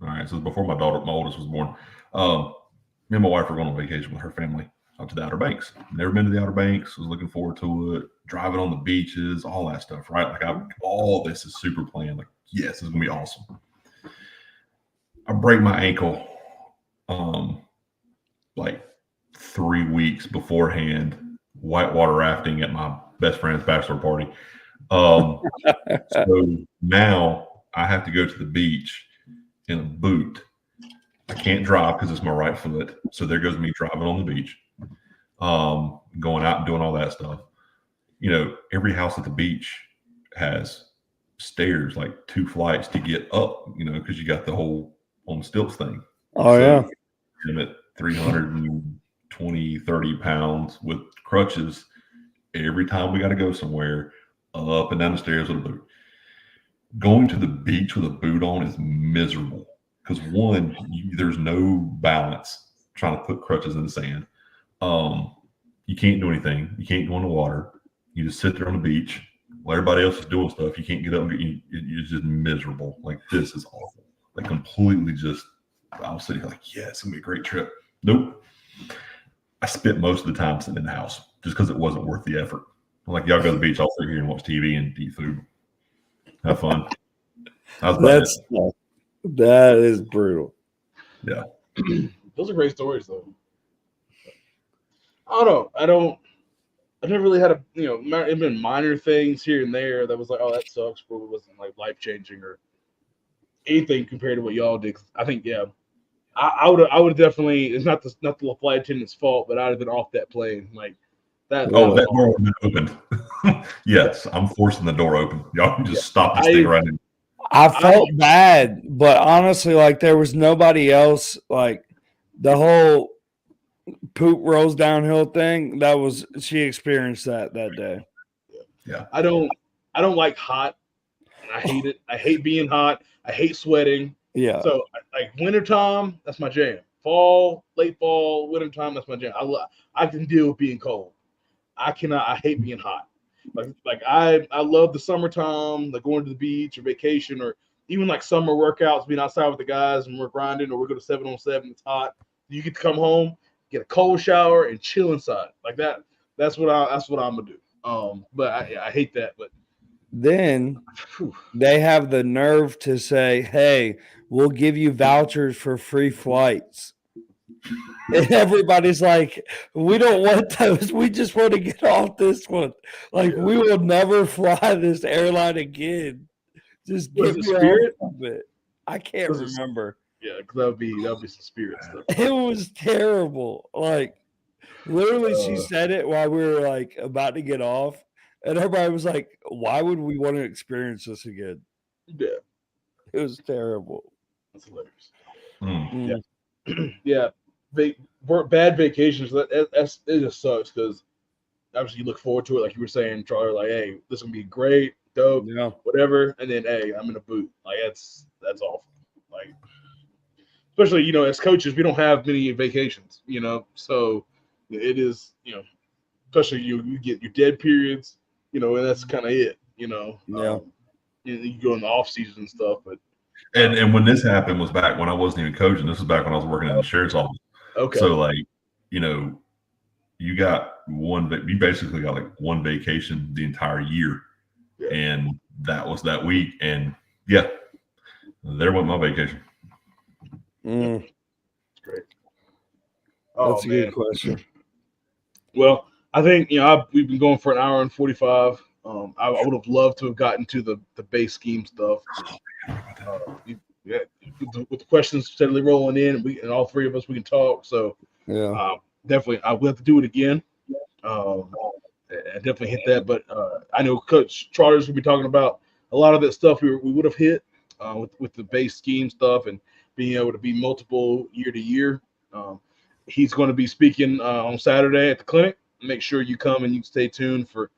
All right, so before my oldest was born. Me and my wife were going on vacation with her family out to the Outer Banks. Never been to the Outer Banks. Was looking forward to it. Driving on the beaches, all that stuff, right? Like all this is super planned. Like, yes, this is gonna be awesome. I break my ankle, like 3 weeks beforehand, whitewater rafting at my best friend's bachelor party. So now I have to go to the beach in a boot. I can't drive because it's my right foot. So there goes me driving on the beach. going out and doing all that stuff. You know, every house at the beach has stairs, like 2 flights to get up, you know, because you got the whole on stilts thing. Oh, yeah. I'm at 320, 30 pounds with crutches. Every time we got to go somewhere, up and down the stairs with a boot. Going to the beach with a boot on is miserable because one, there's no balance trying to put crutches in the sand. You can't do anything. You can't go in the water. You just sit there on the beach while everybody else is doing stuff. You can't get up and you're just miserable. Like, this is awful. Like, completely just, I was sitting here like, yeah, it's going to be a great trip. Nope. I spent most of the time sitting in the house just because it wasn't worth the effort. I'm like, y'all go to the beach. I'll sit here and watch TV and eat food. Have fun. That is brutal. Yeah. Those are great stories, though. I don't know. I've never really had it's been minor things here and there that was like, oh, that sucks, but it wasn't like life changing or anything compared to what y'all did. I think, yeah, I would definitely. It's not the flight attendant's fault, but I'd have been off that plane like that. Oh, that door would have been opened. Yes, I'm forcing the door open. Y'all can just stop and stick right in. I felt bad, but honestly, like there was nobody else. Like the whole poop rolls downhill thing. She experienced that day. Yeah. I don't like hot. I hate it. I hate being hot. I hate sweating. Yeah. So like wintertime, that's my jam. Fall, late fall, wintertime, that's my jam. I can deal with being cold. I hate being hot. Like I love the summertime, like going to the beach or vacation or even like summer workouts, being outside with the guys and we're grinding or we're going to 7-on-7, it's hot. You get to come home, get a cold shower and chill inside. Like that. That's what I'm gonna do. But I hate that. But then they have the nerve to say, hey, we'll give you vouchers for free flights. And everybody's like, we don't want those. We just want to get off this one. Like, we will never fly this airline again. Just give me Spirit of it. I can't remember. Yeah, because that would be some Spirit stuff. It was terrible. Like, literally, she said it while we were like about to get off, and everybody was like, "Why would we want to experience this again?" Yeah, it was terrible. That's hilarious. Yeah. Yeah. Bad vacations. It just sucks because obviously you look forward to it, like you were saying, Charlie. Like, hey, this is gonna be great, dope, whatever. And then, hey, I'm in a boot. Like, that's awful. Like, especially as coaches, we don't have many vacations. So it is especially you get your dead periods. And that's kind of it. You go in the off season and stuff, but. And when this happened was back when I wasn't even coaching. This was back when I was working in the sheriff's office. Okay. So like, you basically got like one vacation the entire year. Yeah. And that was that week. And yeah, there went my vacation. That's great. That's a good question. Well, I think, we've been going for an hour and 45. I would have loved to have gotten to the base scheme stuff. With the questions steadily rolling in, and all three of us, we can talk. So definitely, I will have to do it again. I definitely hit that, but I know Coach Charters will be talking about a lot of that stuff we would have hit with the base scheme stuff and being able to be multiple year to year. He's going to be speaking on Saturday at the clinic. Make sure you come and you stay tuned for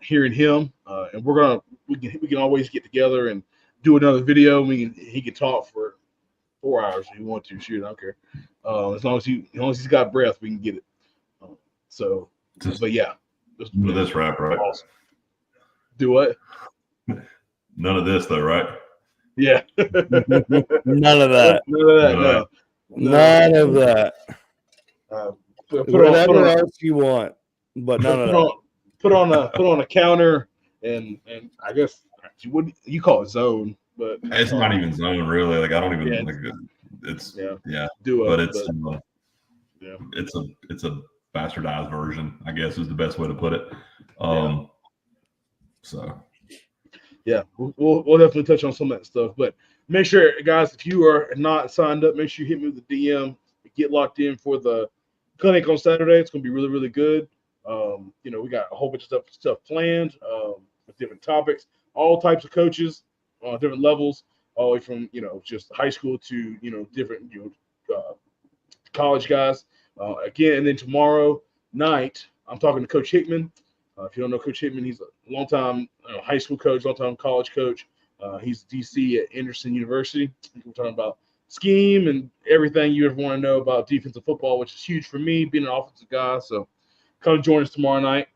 hearing him. And we can always get together and do another video. He can talk for 4 hours if you want to. Shoot, I don't care. As long as he's got breath, we can get it. But yeah, none of this rap, right? Awesome. Do what? None of this though, right? Yeah. None of that. No. None of that. Whatever else you want, but none of that. Put on a counter and I guess you call it zone, but it's not even zone really. Like I don't even like it. It's do it, but it's a bastardized version, I guess is the best way to put it. So yeah, we'll definitely touch on some of that stuff, but make sure, guys, if you are not signed up, make sure you hit me with the DM, get locked in for the clinic on Saturday. It's going to be really, really good. We got a whole bunch of stuff planned with different topics, all types of coaches on different levels, all the way from, just high school to, different, college guys. Again, and then tomorrow night, I'm talking to Coach Hickman. If you don't know Coach Hickman, he's a longtime high school coach, longtime college coach. He's DC at Anderson University. We're talking about scheme and everything you ever want to know about defensive football, which is huge for me, being an offensive guy. So come join us tomorrow night,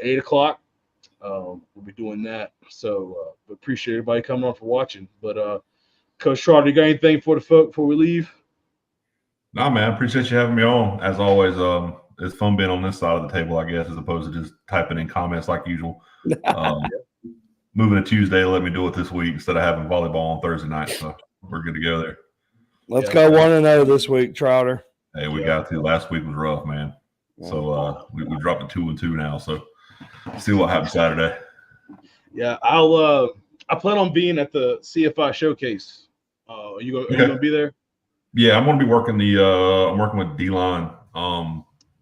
8 o'clock. We'll be doing that. So appreciate everybody coming on for watching. But Coach Trotter, you got anything for the folk before we leave? Nah, man, appreciate you having me on. As always, it's fun being on this side of the table, I guess, as opposed to just typing in comments like usual. Moving to Tuesday, let me do it this week instead of having volleyball on Thursday night. So we're good to go there. Let's go 1-0 this week, Trotter. Hey, we got to. Last week was rough, man. So we dropped to 2-2 now. So see what happens Saturday. Yeah, I plan on being at the CFI showcase. Are you gonna be there? Yeah, I'm gonna be working I'm working with D-line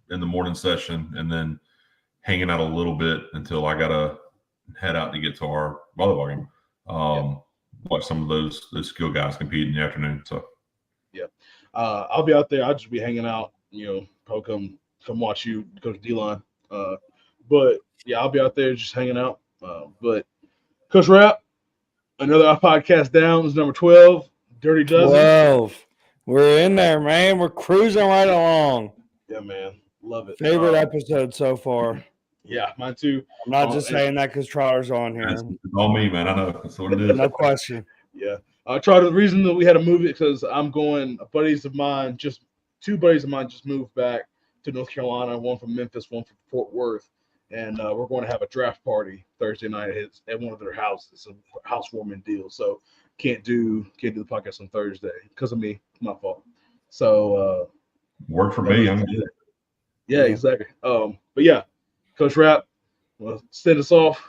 in the morning session, and then hanging out a little bit until I gotta head out to get to our volleyball game. Watch some of those skill guys compete in the afternoon. So I'll be out there. I'll just be hanging out. Probably come watch you, Coach D-line. But yeah, I'll be out there just hanging out. But Coach Rapp, another podcast down. This is number 12. Dirty Dozen. 12. We're in there, man. We're cruising right along. Yeah, man. Love it. Favorite episode so far. Yeah, mine too. I'm not just saying that because Trotter's on here. It's on me, man. I know. That's what it is. No question. Yeah. Trotter, the reason that we had to move it because I'm going, two buddies of mine just moved back to North Carolina, one from Memphis, one from Fort Worth. And we're going to have a draft party Thursday night at one of their houses. It's a housewarming deal. So can't do the podcast on Thursday because of me. My fault. So work for me. I'm good. Yeah, exactly. But yeah, Coach Rapp, well, send us off.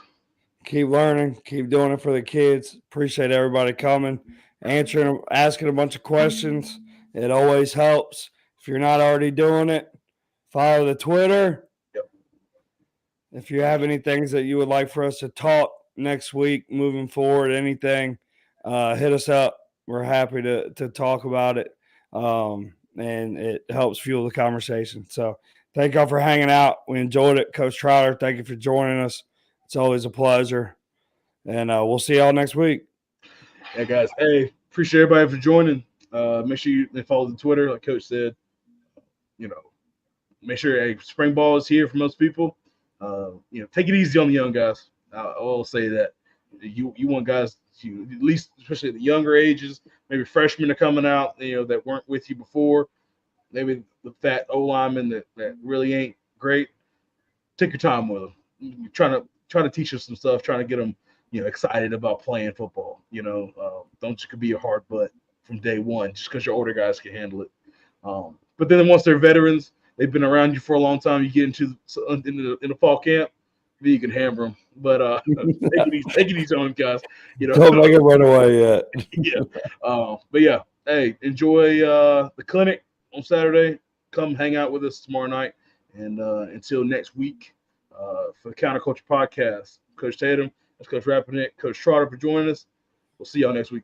Keep learning. Keep doing it for the kids. Appreciate everybody coming, asking a bunch of questions. It always helps. If you're not already doing it, follow the Twitter. Yep. If you have any things that you would like for us to talk next week, moving forward, anything, hit us up. We're happy to talk about it, and it helps fuel the conversation. So thank y'all for hanging out. We enjoyed it. Coach Trotter, thank you for joining us. It's always a pleasure. And we'll see y'all next week. Yeah, guys. Hey, appreciate everybody for joining. Make sure you follow the Twitter, like Coach said. Make sure spring ball is here for most people. Take it easy on the young guys. I'll say that. You want guys to, at least especially at the younger ages, maybe freshmen are coming out, that weren't with you before. Maybe the fat O lineman that really ain't great. Take your time with them. You're trying to teach them some stuff, trying to get them, excited about playing football. Don't just be a hard butt from day one just because your older guys can handle it. But then once they're veterans, they've been around you for a long time. You get into the fall camp, then you can hammer them. But take it easy on them, guys. Don't make it run away yet. Yeah. But yeah, hey, enjoy the clinic on Saturday. Come hang out with us tomorrow night. And until next week, for the Counterculture Podcast, Coach Tatum, that's Coach Rappanet, Coach Trotter for joining us. We'll see y'all next week.